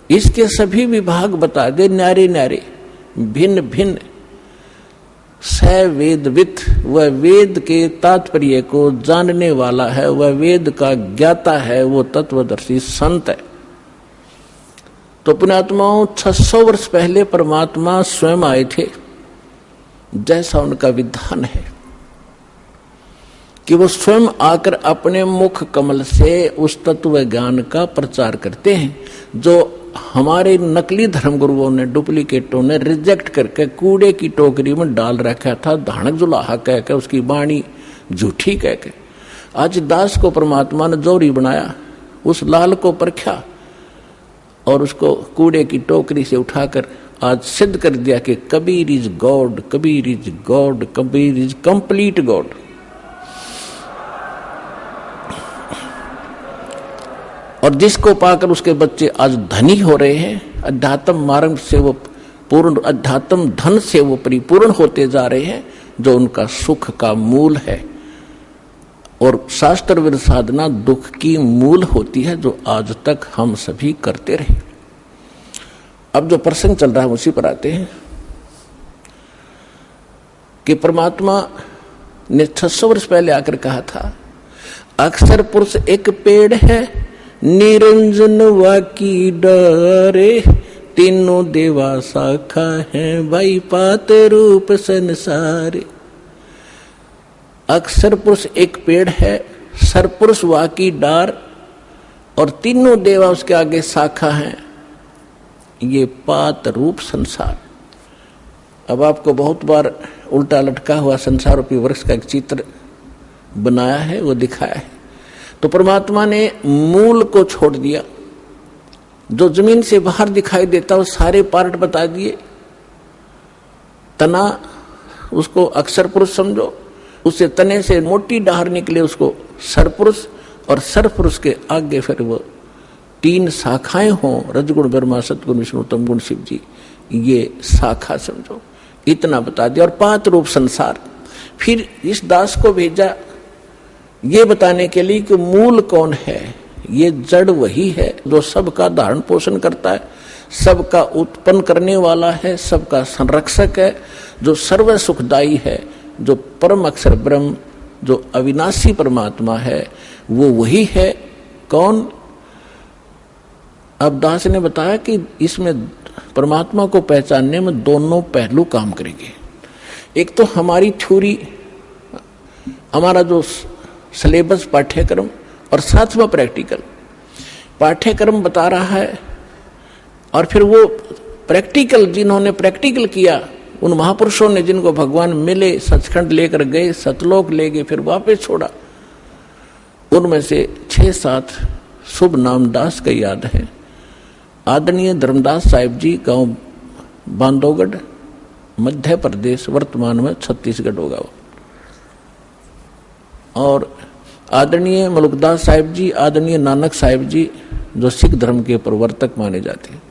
इसके सभी विभाग बता दे, न्यारे न्यारे, भिन्न भिन्न, सवेदवित, वह वेद के तात्पर्य को जानने वाला है, वह वेद का ज्ञाता है, वो तत्वदर्शी संत है। तो पुण्यात्माओं, 600 वर्ष पहले परमात्मा स्वयं आए थे, जैसा उनका विधान है कि वो स्वयं आकर अपने मुख कमल से उस तत्व ज्ञान का प्रचार करते हैं, जो हमारे नकली धर्मगुरुओं ने, डुप्लीकेटों ने रिजेक्ट करके कूड़े की टोकरी में डाल रखा था, धानक जुलाहा कह के, उसकी वाणी झूठी कह के। आज दास को परमात्मा ने जोरी बनाया, उस लाल को परखा और उसको कूड़े की टोकरी से उठाकर आज सिद्ध कर दिया कि Kabir is God, Kabir is God, Kabir is complete God. और जिसको पाकर उसके बच्चे आज धनी हो रहे हैं, अध्यात्म मार्ग से वो पूर्ण, अध्यात्म धन से वो परिपूर्ण होते जा रहे हैं, जो उनका सुख का मूल है। और शास्त्र विद साधना दुख की मूल होती है, जो आज तक हम सभी करते रहे। अब जो प्रसंग चल रहा है उसी पर आते हैं कि परमात्मा ने 600 वर्ष पहले आकर कहा था, अक्षर पुरुष एक पेड़ है, निरंजन वाकी डरे, तीनों देवा शाखा है, भाई पात रूप संसारे। अक्षर पुरुष एक पेड़ है, सरपुरुष वाकी डार, और तीनों देवा उसके आगे शाखा हैं, ये पात रूप संसार। अब आपको बहुत बार उल्टा लटका हुआ संसार रूपी वृक्ष का एक चित्र बनाया है, वो दिखाया है। तो परमात्मा ने मूल को छोड़ दिया, जो जमीन से बाहर दिखाई देता वो सारे पार्ट बता दिए। तना, उसको अक्षर पुरुष समझो, उससे तने से मोटी डाहर निकले उसको सरपुरुष, और सरपुरुष के आगे फिर वो 3 शाखाएं हों, रजगुण ब्रह्मा, सतगुण विष्णु, तमगुण शिव जी, ये शाखा समझो, इतना बता दिया। और 5 रूप संसार। फिर इस दास को भेजा ये बताने के लिए कि मूल कौन है। ये जड़ वही है जो सबका धारण पोषण करता है, सबका उत्पन्न करने वाला है, सबका संरक्षक है, जो सर्व सुखदायी है, जो परम अक्षर ब्रह्म, जो अविनाशी परमात्मा है, वो वही है। कौन? अब दास ने बताया कि इसमें परमात्मा को पहचानने में दोनों पहलू काम करेंगे। एक तो हमारी थ्योरी, हमारा जो सिलेबस पाठ्यक्रम, और साथ में प्रैक्टिकल। पाठ्यक्रम बता रहा है, और फिर वो प्रैक्टिकल, जिन्होंने प्रैक्टिकल किया, उन महापुरुषों ने जिनको भगवान मिले, सचखंड लेकर गए, सतलोक ले गए, फिर वापस छोड़ा, उनमें से 6-7 शुभ नाम दास का याद है। आदरणीय धर्मदास साहिब जी, गांव बांधवगढ़, मध्य प्रदेश, वर्तमान में छत्तीसगढ़ होगा। और आदरणीय मलुकदास साहिब जी, आदरणीय नानक साहिब जी, जो सिख धर्म के प्रवर्तक माने जाते हैं,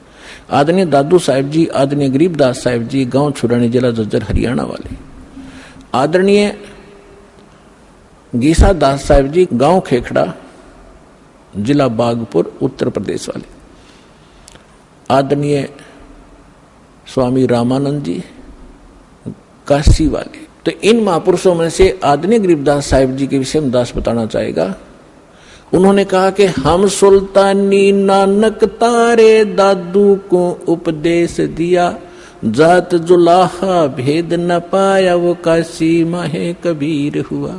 आदरणीय दादू साहिब जी, आदरणीय गरीबदास साहिब जी, गांव छुरानी, जिला झज्जर, हरियाणा वाले, आदरणीय गीसा दास साहिब जी, गांव खेखड़ा, जिला बागपुर, उत्तर प्रदेश वाले, आदरणीय स्वामी रामानंद जी काशी वाले। तो इन महापुरुषों में से आदरणीय गरीबदास साहिब जी के विषय में दास बताना चाहेगा। उन्होंने कहा कि हम सुल्तानी नानक तारे दादू को उपदेश दिया, जात जुलाहा भेद न पाया वो काशी माहे कबीर हुआ।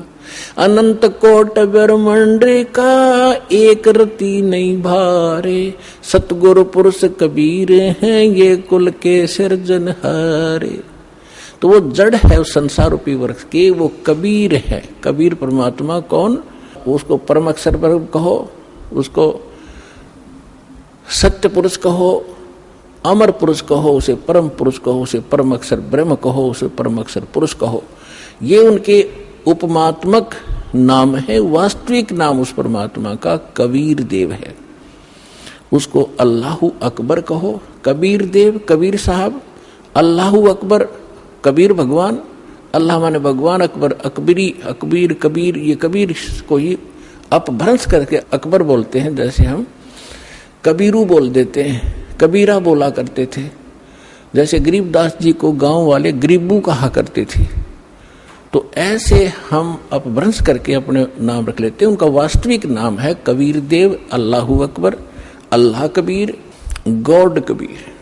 अनंत कोट ब्रह्मांड का एक रति नहीं भारे, सतगुरु पुरुष कबीर हैं ये कुल के सिरजनहारे। तो वो जड़ है उस संसार रूपी वृक्ष के, वो कबीर है। कबीर परमात्मा कौन? उसको परम अक्षर पर कहो, उसको सत्य पुरुष कहो, अमर पुरुष कहो, उसे परम पुरुष कहो, उसे परम अक्षर ब्रह्म कहो, उसे परम अक्षर पुरुष कहो। ये उनके उपमात्मक नाम है। वास्तविक नाम उस परमात्मा का कबीर देव है। उसको अल्लाहु अकबर कहो, कबीर देव, कबीर साहब, अल्लाहु अकबर, कबीर भगवान, अल्लाह माने भगवान, अकबर अकबरी, अकबीर कबीर, ये कबीर को ही अपभ्रंश करके अकबर बोलते हैं। जैसे हम कबीरू बोल देते हैं, कबीरा बोला करते थे। जैसे गरीबदास जी को गांव वाले गरीबू कहा करते थे। तो ऐसे हम अपभ्रंश करके अपने नाम रख लेते हैं। उनका वास्तविक नाम है कबीर देव, अल्लाहु अकबर, अल्लाह कबीर, गॉड कबीर।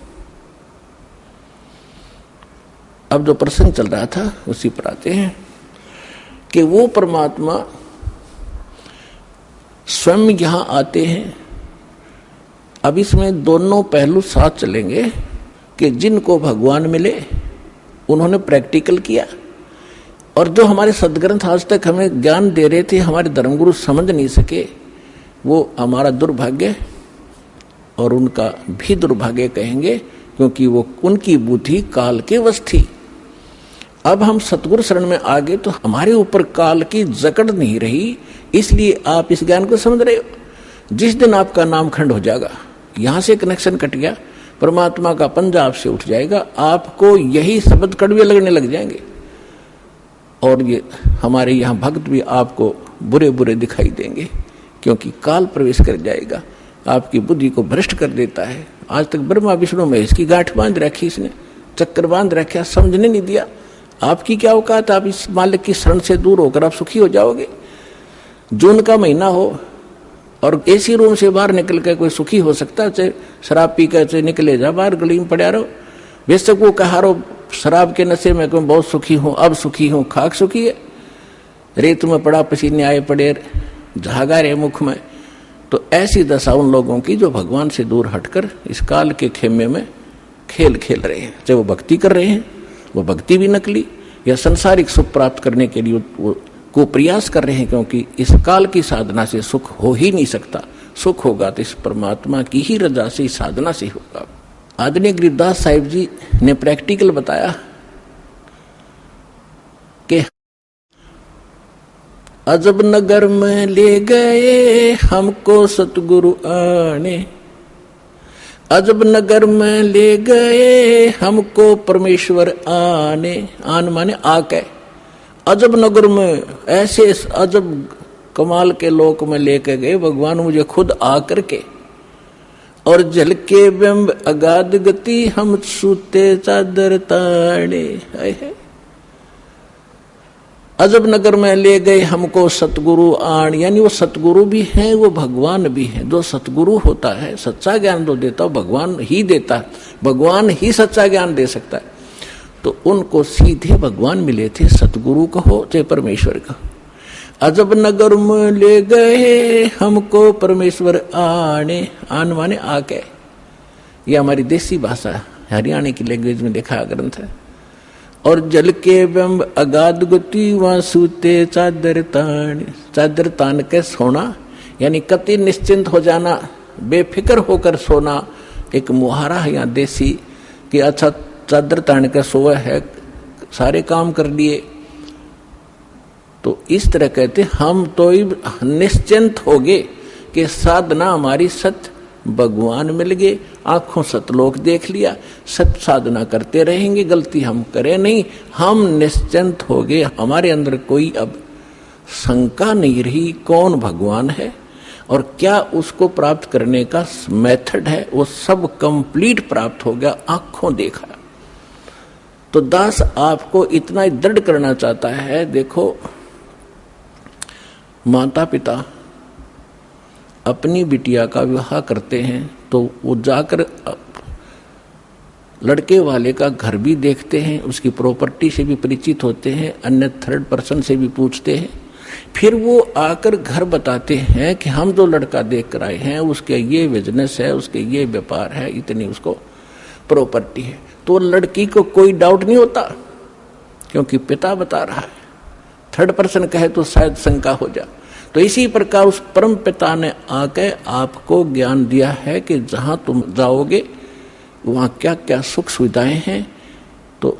अब जो प्रसंग चल रहा था उसी पर आते हैं कि वो परमात्मा स्वयं यहां आते हैं। अब इसमें दोनों पहलू साथ चलेंगे कि जिनको भगवान मिले उन्होंने प्रैक्टिकल किया, और जो हमारे सदग्रंथ आज तक हमें ज्ञान दे रहे थे, हमारे धर्मगुरु समझ नहीं सके, वो हमारा दुर्भाग्य और उनका भी दुर्भाग्य कहेंगे, क्योंकि वो उनकी बुद्धि काल के वश थी। अब हम सतगुरु शरण में आ गए तो हमारे ऊपर काल की जकड़ नहीं रही, इसलिए आप इस ज्ञान को समझ रहे हो। जिस दिन आपका नाम खंड हो जाएगा, यहां से कनेक्शन कट गया, परमात्मा का पंजा आपसे उठ जाएगा, आपको यही शब्द कड़वे लगने लग जाएंगे, और ये हमारे यहाँ भक्त भी आपको बुरे बुरे दिखाई देंगे, क्योंकि काल प्रवेश कर जाएगा, आपकी बुद्धि को भ्रष्ट कर देता है। आज तक ब्रह्मा विष्णु महेश की गांठ बांध रखी, इसने चक्कर बांध रखा, समझने नहीं दिया। आपकी क्या औकात, आप इस मालिक की शरण से दूर होकर आप सुखी हो जाओगे। जून का महीना हो और एसी रूम से बाहर निकल कर कोई सुखी हो सकता है? चाहे शराब पी कर निकले जा बाहर, गली में पड़ा रहो, बेशक वो कहा रहो शराब के नशे में मैं बहुत सुखी हूं, अब सुखी हूं, खाक सुखी है, रेत में पड़ा, पसीने आए पड़े, झागा रहे मुख में। तो ऐसी दशा उन लोगों की जो भगवान से दूर हटकर इस काल के खेमे में खेल खेल रहे हैं। चाहे वो भक्ति कर रहे हैं, वो भक्ति भी नकली, या संसारिक सुख प्राप्त करने के लिए वो को प्रयास कर रहे हैं, क्योंकि इस काल की साधना से सुख हो ही नहीं सकता। सुख होगा तो इस परमात्मा की ही रजा से, साधना से होगा। आदरणीय गरीबदास साहिब जी ने प्रैक्टिकल बताया कि अजब नगर में ले गए हमको सतगुरु आने, अजब नगर में ले गए हमको परमेश्वर आने। आन माने आके, अजब नगर में ऐसे अजब कमाल के लोक में लेके गए भगवान मुझे खुद आकर के, और जल के बिंब अगाध गति हम सूते चादर ताड़े। अजब नगर में ले गए हमको सतगुरु आण, यानी वो सतगुरु भी हैं, वो भगवान भी हैं। जो सतगुरु होता है, सच्चा ज्ञान जो देता है भगवान ही देता है, भगवान ही सच्चा ज्ञान दे सकता है। तो उनको सीधे भगवान मिले थे, सतगुरु कहो चाहे परमेश्वर कहो। अजब नगर में ले गए हमको परमेश्वर आने, आन माने आके, ये हमारी देसी भाषा हरियाणा की लैंग्वेज में देखा ग्रंथ है। और जल के बिंब अगाध गति वहां सूते चादर तान, चादर तान के सोना, यानी कति निश्चिंत हो जाना, बेफिक्र होकर सोना। एक मुहारा है यहाँ देसी कि अच्छा चादर तान के सोए है, सारे काम कर लिए। तो इस तरह कहते हम तो निश्चिंत हो गए कि साधना हमारी सत्य भगवान मिल गए, आंखों सतलोक देख लिया, सत साधना करते रहेंगे, गलती हम करें नहीं, हम निश्चिंत हो गए। हमारे अंदर कोई अब शंका नहीं रही कौन भगवान है। और क्या उसको प्राप्त करने का मेथड है, वो सब कंप्लीट प्राप्त हो गया, आंखों देखा। तो दास आपको इतना दृढ़ करना चाहता है, देखो माता पिता अपनी बिटिया का विवाह करते हैं तो वो जाकर लड़के वाले का घर भी देखते हैं, उसकी प्रॉपर्टी से भी परिचित होते हैं, अन्य थर्ड पर्सन से भी पूछते हैं, फिर वो आकर घर बताते हैं कि हम जो लड़का देख कर आए हैं उसके ये बिजनेस है, उसके ये व्यापार है, इतनी उसको प्रॉपर्टी है। तो लड़की को कोई डाउट नहीं होता क्योंकि पिता बता रहा है, थर्ड पर्सन कहे तो शायद शंका हो जाए। तो इसी प्रकार उस परम पिता ने आके आपको ज्ञान दिया है कि जहां तुम जाओगे वहां क्या क्या सुख सुविधाएं हैं, तो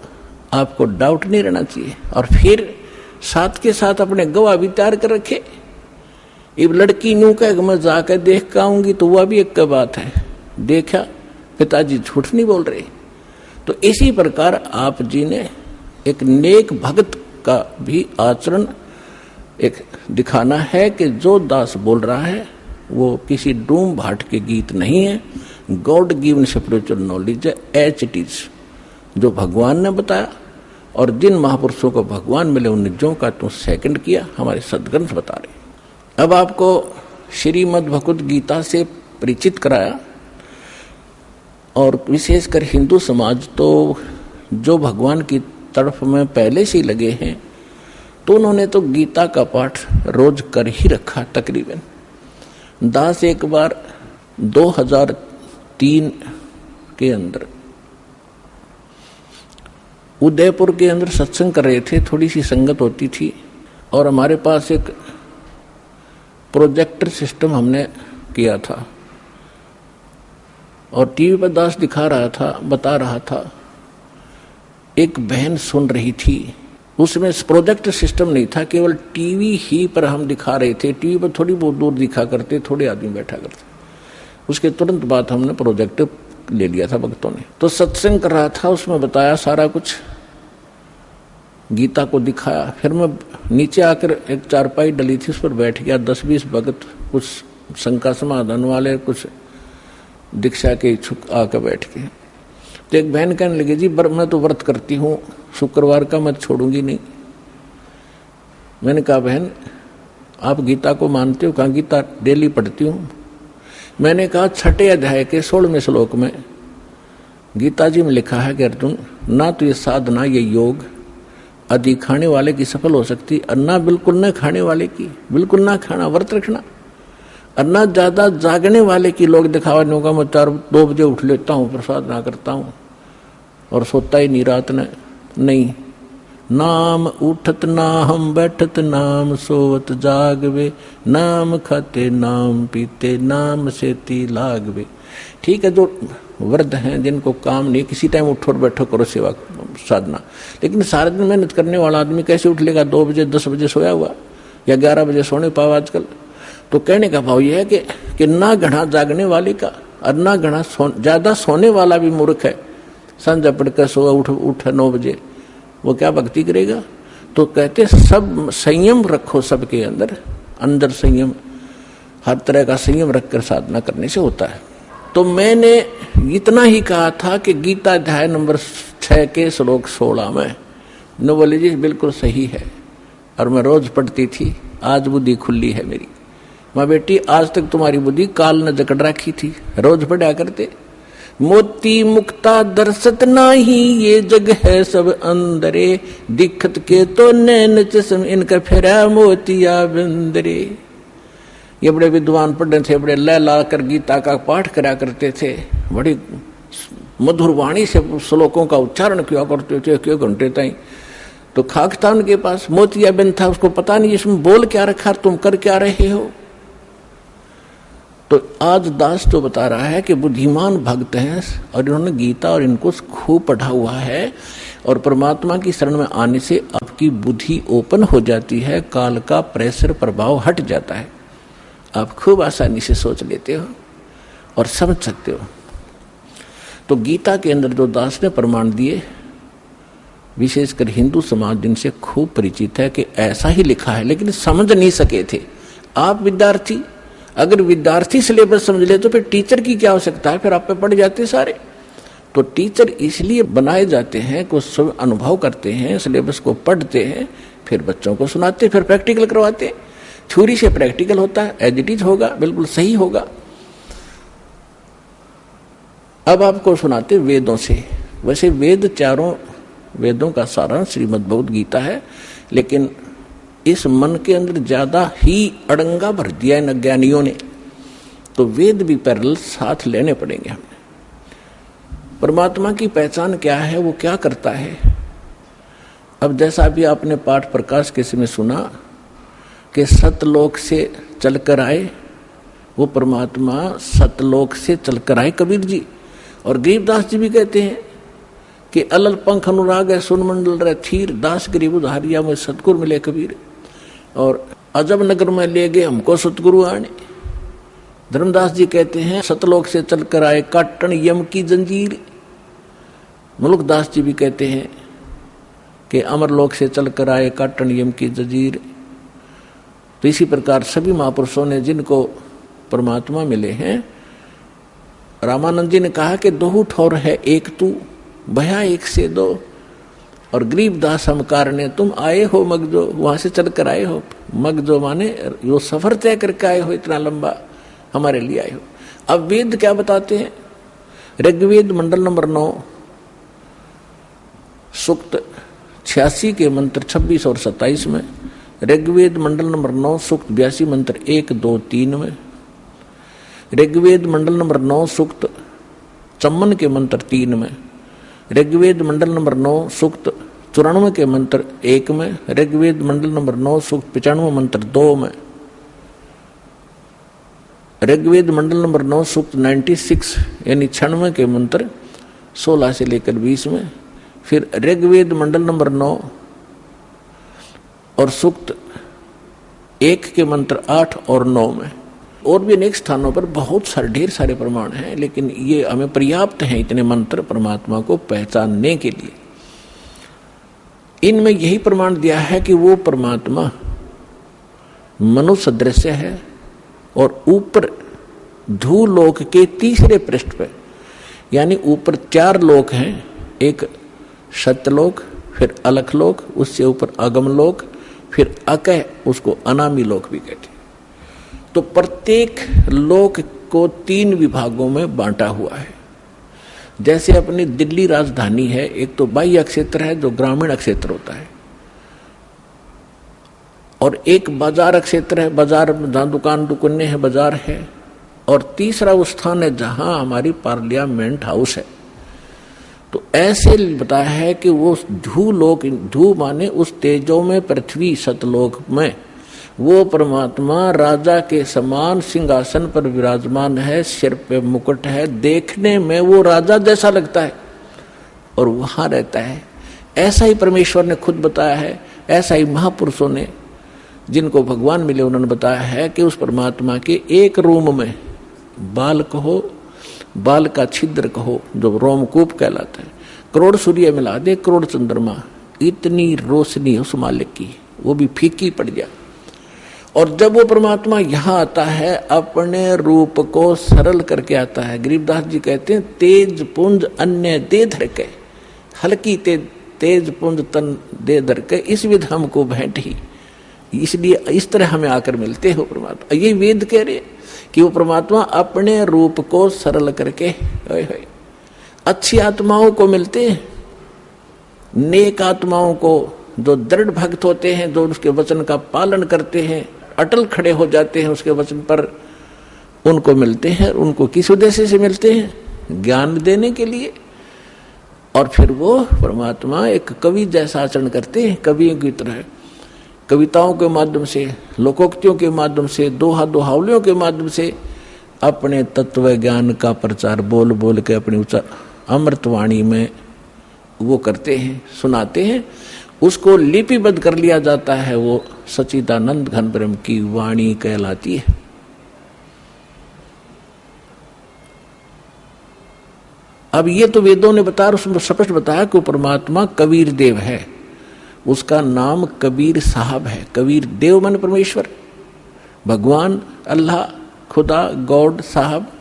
आपको डाउट नहीं रहना चाहिए। और फिर साथ के साथ अपने गवाह भी तैयार कर रखे। अब लड़की यूं कहे मैं जाकर देख कर आऊंगी तो वह भी एक बात है, देखा पिताजी झूठ नहीं बोल रहे। तो इसी प्रकार आप जी ने एक नेक भक्त का भी आचरण एक दिखाना है कि जो दास बोल रहा है वो किसी डूम भाट के गीत नहीं है, गॉड गिवन स्पिरिचुअल नॉलेज है, एच इट इज, जो भगवान ने बताया। और जिन महापुरुषों को भगवान मिले उन जो का तो सेकंड किया, हमारे सदग्रंथ बता रहे। अब आपको श्रीमद् भगवद गीता से परिचित कराया, और विशेषकर हिंदू समाज तो जो भगवान की तरफ में पहले से ही लगे हैं, तो उन्होंने तो गीता का पाठ रोज कर ही रखा तकरीबन। दास एक बार 2003 के अंदर उदयपुर के अंदर सत्संग कर रहे थे, थोड़ी सी संगत होती थी, और हमारे पास एक प्रोजेक्टर सिस्टम हमने किया था, और टीवी पर दास दिखा रहा था, बता रहा था। एक बहन सुन रही थी, उसमें प्रोजेक्टर सिस्टम नहीं था, केवल टीवी ही पर हम दिखा रहे थे। टीवी पर थोड़ी बहुत दूर दिखा करते, थोड़े आदमी बैठा करते। उसके तुरंत बाद हमने प्रोजेक्टर ले लिया था भक्तों ने। तो सत्संग कर रहा था, उसमें बताया सारा कुछ, गीता को दिखाया। फिर मैं नीचे आकर एक चारपाई डली थी, उस पर बैठ गया। 10-20 भगत, कुछ शंका समाधान वाले, कुछ दीक्षा के इच्छुक आकर बैठ गए। तो एक बहन कहने लगी, जी मैं तो व्रत करती हूँ, शुक्रवार का मैं छोड़ूंगी नहीं। मैंने कहा बहन आप गीता को मानते हो? कहा गीता डेली पढ़ती हूँ। मैंने कहा 6 अध्याय के 16वें श्लोक में गीता जी में लिखा है कि अर्जुन, ना तो ये साधना, ये योग अधिक खाने वाले की सफल हो सकती, और ना बिल्कुल न खाने वाले की, बिल्कुल ना खाना, व्रत रखना। और ना ज्यादा जागने वाले की, लोग दिखावा नहीं होगा मैं 2 बजे उठ लेता हूँ, प्रसाद ना करता हूँ और सोता ही नहीं रात ने, नहीं। नाम उठत ना हम बैठत, नाम सोवत जागवे, नाम खाते नाम पीते, नाम सेती लागवे। ठीक है, जो वृद्ध हैं जिनको काम नहीं, किसी टाइम उठो और बैठो करो सेवा साधना, लेकिन सारे दिन मेहनत करने वाला आदमी कैसे उठ लेगा? 2 बजे 10 बजे सोया हुआ, या 11 बजे सोने पाओ आजकल। तो कहने का भाव यह है कि ना घना जागने वाले का, और ना घना ज्यादा सोने वाला भी मूर्ख है। संध्या पढ़कर सोया उठ 9 बजे, वो क्या भक्ति करेगा? तो कहते सब संयम रखो, सबके अंदर संयम, हर तरह का संयम रखकर साधना करने से होता है। तो मैंने इतना ही कहा था कि गीता अध्याय नंबर 6 के श्लोक 16 में न बोले जी बिल्कुल सही है, और मैं रोज पढ़ती थी। आज बुद्धि खुली है मेरी। माँ बेटी आज तक तुम्हारी बुद्धि काल न जकड़ रखी थी, रोज पढ़ा करते। मोती मुक्ता दर्शत नाही, ये जग है सब अंदरे, दिखत के तो नैन चश्म, इनका फेरा मोतिया बिंदरे। ये बड़े विद्वान पंडित थे, बड़े लय ला कर गीता का पाठ करा करते थे, बड़ी मधुर वाणी से श्लोकों का उच्चारण किया करते थे क्यों घंटे ताई। तो खाक था उनके पास, मोतिया बिंद था, उसको पता नहीं इसमें बोल क्या रखा, तुम कर क्या रहे हो। तो आज दास तो बता रहा है कि बुद्धिमान भक्त हैं और इन्होंने गीता और इनको खूब पढ़ा हुआ है, और परमात्मा की शरण में आने से आपकी बुद्धि ओपन हो जाती है, काल का प्रेशर प्रभाव हट जाता है, आप खूब आसानी से सोच लेते हो और समझ सकते हो। तो गीता के अंदर जो दास ने प्रमाण दिए, विशेषकर हिंदू समाज जिनसे खूब परिचित है कि ऐसा ही लिखा है, लेकिन समझ नहीं सके थे। आप विद्यार्थी, अगर विद्यार्थी सिलेबस समझ ले तो फिर टीचर की क्या आवश्यकता है, फिर आप पे पड़ जाते सारे। तो टीचर इसलिए बनाए जाते हैं कि सब अनुभव करते हैं, सिलेबस को पढ़ते हैं, फिर बच्चों को सुनाते, फिर प्रैक्टिकल करवाते हैं। थ्योरी से प्रैक्टिकल होता है, एज इट इज होगा, बिल्कुल सही होगा। अब आपको सुनाते वेदों से। वैसे वेद चारों वेदों का सारांश श्रीमद् भगवद गीता है, लेकिन इस मन के अंदर ज्यादा ही अड़ंगा भर दिया इन अज्ञानियों ने, तो वेद भी पैरेलल साथ लेने पड़ेंगे हमें। परमात्मा की पहचान क्या है, वो क्या करता है। अब जैसा भी आपने पाठ प्रकाश के समय सुना कि सतलोक से चलकर आए, वो परमात्मा सतलोक से चलकर आए कबीर जी। और गरीबदास जी भी कहते हैं कि अलल पंख अनुराग है सुन मंडल रह थीर, दास गरीब उधारिया में सतगुरु मिले कबीर। और अजब नगर में ले गए हमको सतगुरु आने। धर्मदास जी कहते हैं सतलोक से चलकर आए काटन यम की जंजीर। मुल्कदास जी भी कहते हैं कि अमरलोक से चलकर आए काटन यम की जंजीर। तो इसी प्रकार सभी महापुरुषों ने जिनको परमात्मा मिले हैं, रामानंद जी ने कहा कि दो ठौर है एक तू, भया एक से दो। और गरीबदास हमकार ने तुम आए हो मगजो, वहां से चलकर आए हो। मगजो माने यो सफर तय करके आए हो, इतना लंबा हमारे लिए आए हो। अब वेद क्या बताते हैं। ऋग्वेद मंडल नंबर 9 सूक्त 86 के मंत्र 26 और 27 में, ऋग्वेद मंडल नंबर 9 सूक्त 82 मंत्र 1, 2, 3 में, ऋग्वेद मंडल नंबर 9 सूक्त 54 के मंत्र 3 में, ऋग्वेद मंडल नंबर 9 सूक्त 94 के मंत्र 1 में, ऋग्वेद मंडल नंबर 9 सूक्त 95 मंत्र 2 में, ऋग्वेद मंडल नंबर 9 सूक्त 96 यानी 96 के मंत्र 16 से लेकर 20 में, फिर ऋग्वेद मंडल नंबर 9 और सूक्त 1 के मंत्र 8 और 9 में। और भी अनेक स्थानों पर बहुत सारे ढेर सारे प्रमाण हैं, लेकिन ये हमें पर्याप्त हैं इतने मंत्र परमात्मा को पहचानने के लिए। इनमें यही प्रमाण दिया है कि वो परमात्मा मनुष्य सदृश है और ऊपर धूलोक के तीसरे पृष्ठ पे, यानी ऊपर 4 लोक हैं, एक सत्यलोक, फिर अलखलोक, उससे ऊपर अगमलोक, फिर अकह, उसको अनामी लोक भी कहते हैं। तो प्रत्येक लोक को 3 विभागों में बांटा हुआ है। जैसे अपनी दिल्ली राजधानी है, एक तो बाह्य क्षेत्र है जो ग्रामीण क्षेत्र होता है, और एक बाजार क्षेत्र है, बाजार जहाँ दुकान दुकानें हैं, बाजार है, और तीसरा वो स्थान है जहां हमारी पार्लियामेंट हाउस है। तो ऐसे बताया है कि वो धूलोक, धू माने उस तेजो में पृथ्वी सतलोक में वो परमात्मा राजा के समान सिंहासन पर विराजमान है, सिर पे मुकुट है, देखने में वो राजा जैसा लगता है और वहां रहता है। ऐसा ही परमेश्वर ने खुद बताया है, ऐसा ही महापुरुषों ने जिनको भगवान मिले उन्होंने बताया है कि उस परमात्मा के एक रूम में बाल कहो, बाल का छिद्र कहो जो रोमकूप कहलाता है, करोड़ सूर्य मिला दे, करोड़ चंद्रमा, इतनी रोशनी उस मालिक की, वो भी फीकी पड़ जाए। और जब वो परमात्मा यहाँ आता है अपने रूप को सरल करके आता है। गरीबदास जी कहते हैं तेज पुंज अन्य दे धर के, हल्की तेज पुंज तन दे धर के, इस विध हमको भेंट ही, इसलिए इस तरह हमें आकर मिलते हो परमात्मा। ये वेद कह रहे कि वो परमात्मा अपने रूप को सरल करके अच्छी आत्माओं को मिलते हैं, नेक आत्माओं को जो दृढ़ भक्त होते हैं, जो उसके वचन का पालन करते हैं, अटल खड़े हो जाते हैं उसके वचन पर, उनको मिलते हैं। उनको किस उद्देश्य से मिलते हैं? ज्ञान देने के लिए। और फिर वो परमात्मा एक कवि जैसा आचरण करते हैं, कवियों की तरह, कविताओं के माध्यम से, लोकोक्तियों के माध्यम से, दोहा दोहावलियों के माध्यम से अपने तत्व ज्ञान का प्रचार बोल बोल के अपनी उच्च अमृतवाणी में वो करते हैं, सुनाते हैं। उसको लिपिबद्ध कर लिया जाता है, वो सच्चिदानंद घन ब्रह्म की वाणी कहलाती है। अब ये तो वेदों ने बताया, उसमें स्पष्ट बताया कि परमात्मा कबीर देव है, उसका नाम कबीर साहब है। कबीर देव मन परमेश्वर, भगवान अल्लाह खुदा, गॉड साहब।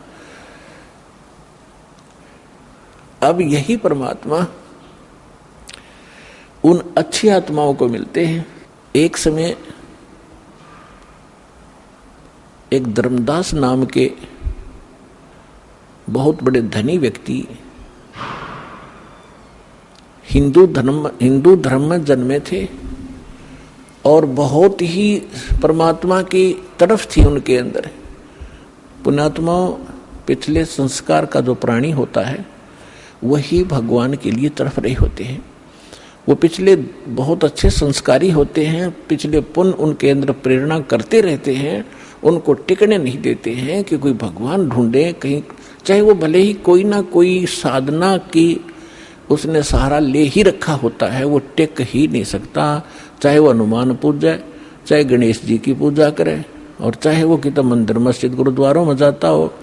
अब यही परमात्मा उन अच्छी आत्माओं को मिलते हैं। एक समय एक धर्मदास नाम के बहुत बड़े धनी व्यक्ति हिंदू धर्म में जन्मे थे और बहुत ही परमात्मा की तरफ थी उनके अंदर। पुण्यात्मा पिछले संस्कार का जो प्राणी होता है वही भगवान के लिए तरफ रहे होते हैं। वो पिछले बहुत अच्छे संस्कारी होते हैं, पिछले पुण्य उनके अंदर प्रेरणा करते रहते हैं, उनको टिकने नहीं देते हैं कि कोई भगवान ढूंढे कहीं, चाहे वो भले ही कोई ना कोई साधना की उसने सहारा ले ही रखा होता है, वो टिक ही नहीं सकता। चाहे वो हनुमान पूजा, चाहे गणेश जी की पूजा करे, और चाहे वो कितना मंदिर मस्जिद गुरुद्वारों में जाता हो,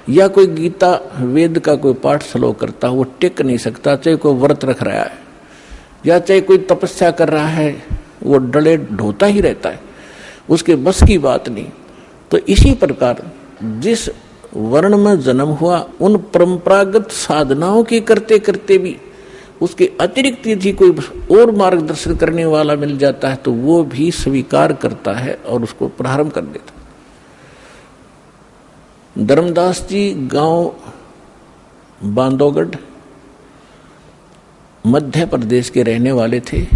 या कोई गीता वेद का कोई पाठ श्लोक करता हो, वो टिक नहीं सकता। चाहे कोई व्रत रख रहा है या चाहे कोई तपस्या कर रहा है, वो डले ढोता ही रहता है, उसके बस की बात नहीं। तो इसी प्रकार जिस वर्ण में जन्म हुआ उन परंपरागत साधनाओं की करते करते भी उसके अतिरिक्त यदि कोई और मार्गदर्शन करने वाला मिल जाता है तो वो भी स्वीकार करता है और उसको प्रारंभ कर देता। धर्मदास जी गांव बांधवगढ़ मध्य प्रदेश के रहने वाले थे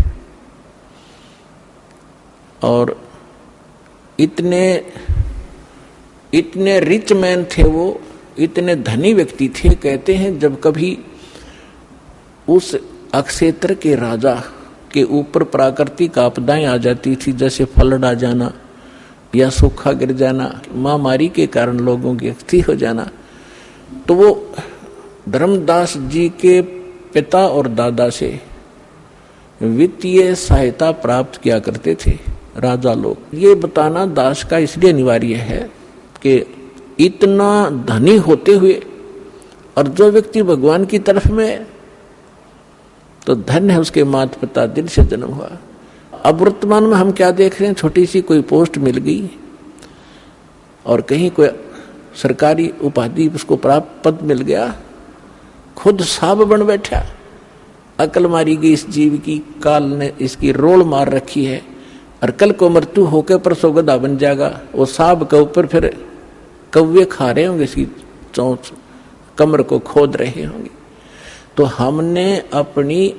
और इतने रिच मैन थे, वो इतने धनी व्यक्ति थे। कहते हैं जब कभी उस अक्षेत्र के राजा के ऊपर प्राकृतिक आपदाएं आ जाती थी, जैसे फ्लड आ जाना या सूखा गिर जाना, महामारी के कारण लोगों की अस्थि हो जाना, तो वो धर्मदास जी के पिता और दादा से वित्तीय सहायता प्राप्त किया करते थे राजा लोग। ये बताना दास का इसलिए अनिवार्य है कि इतना धनी होते हुए और जो व्यक्ति भगवान की तरफ में, तो धन्य है उसके माता पिता दिल से जन्म हुआ। अब वर्तमान में हम क्या देख रहे हैं, छोटी सी कोई पोस्ट मिल गई और कहीं कोई सरकारी उपाधि उसको प्राप्त पद मिल गया, खुद साहब बन बैठा। अकल मारी गई इस जीव की, काल ने इसकी रोल मार रखी है और कल को मृत्यु होकर परसों गधा बन जाएगा। वो साहब के ऊपर फिर कौवे खा रहे होंगे, इसकी चोंच कमर को खोद रहे होंगे। तो हमने अपनी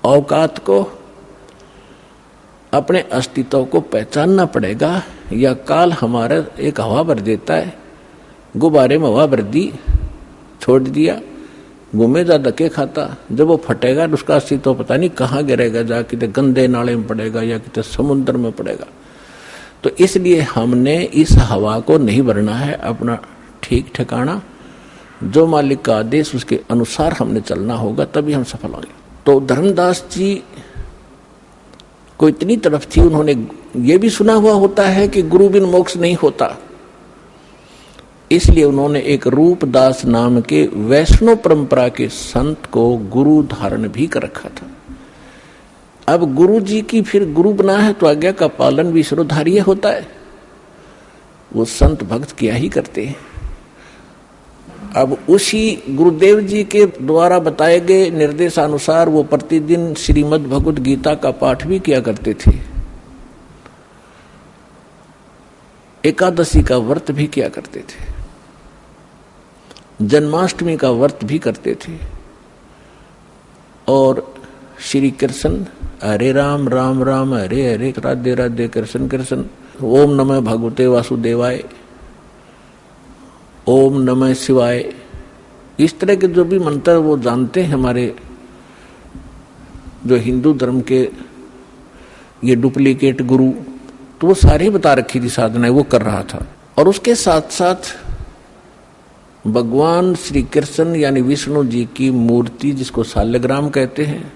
औकात को, अपने अस्तित्व को पहचानना पड़ेगा, या काल हमारा एक हवा भर देता है, गुब्बारे में हवा भर दी, छोड़ दिया, घूमेगा धक्के खाता, जब वो फटेगा उसका अस्तित्व पता नहीं कहाँ गिरेगा, जा कितने गंदे नाले में पड़ेगा या कितने समुद्र में पड़ेगा। तो इसलिए हमने इस हवा को नहीं भरना है, अपना ठीक ठिकाना, जो मालिक का आदेश उसके अनुसार हमने चलना होगा, तभी हम सफल होंगे। तो धर्मदास जी को इतनी तरफ थी, उन्होंने ये भी सुना हुआ होता है कि गुरु बिन मोक्ष नहीं होता, इसलिए उन्होंने एक रूपदास नाम के वैष्णव परंपरा के संत को गुरु धारण भी कर रखा था। अब गुरु जी की फिर गुरु बना है तो आज्ञा का पालन भी शिरोधार्य होता है, वो संत भक्त क्या ही करते हैं। अब उसी गुरुदेव जी के द्वारा बताए गए निर्देशानुसार वो प्रतिदिन श्रीमद् भगवद गीता का पाठ भी किया करते थे, एकादशी का व्रत भी किया करते थे, जन्माष्टमी का व्रत भी करते थे, और श्री कृष्ण हरे राम राम राम हरे हरे राधे राधे कृष्ण कृष्ण, ओम नमः भगवते वासुदेवाय, ओम नमः शिवाय, इस तरह के जो भी मंत्र वो जानते हैं हमारे जो हिंदू धर्म के ये डुप्लीकेट गुरु, तो वो सारी बता रखी थी साधनाएं, वो कर रहा था। और उसके साथ साथ भगवान श्री कृष्ण यानी विष्णु जी की मूर्ति, जिसको शालग्राम कहते हैं,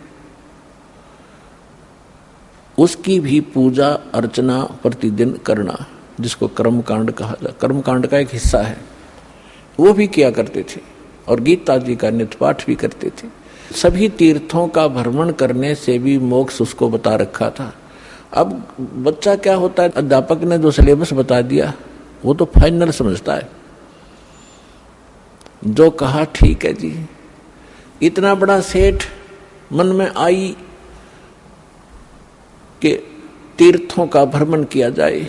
उसकी भी पूजा अर्चना प्रतिदिन करना, जिसको कर्मकांड कहा जाता, कर्मकांड का एक हिस्सा है, वो भी किया करते थे। और गीता जी का नित्य पाठ भी करते थे। सभी तीर्थों का भ्रमण करने से भी मोक्ष उसको बता रखा था। अब बच्चा क्या होता है, अध्यापक ने जो सिलेबस बता दिया वो तो फाइनल समझता है। जो कहा ठीक है जी। इतना बड़ा सेठ मन में आई कि तीर्थों का भ्रमण किया जाए,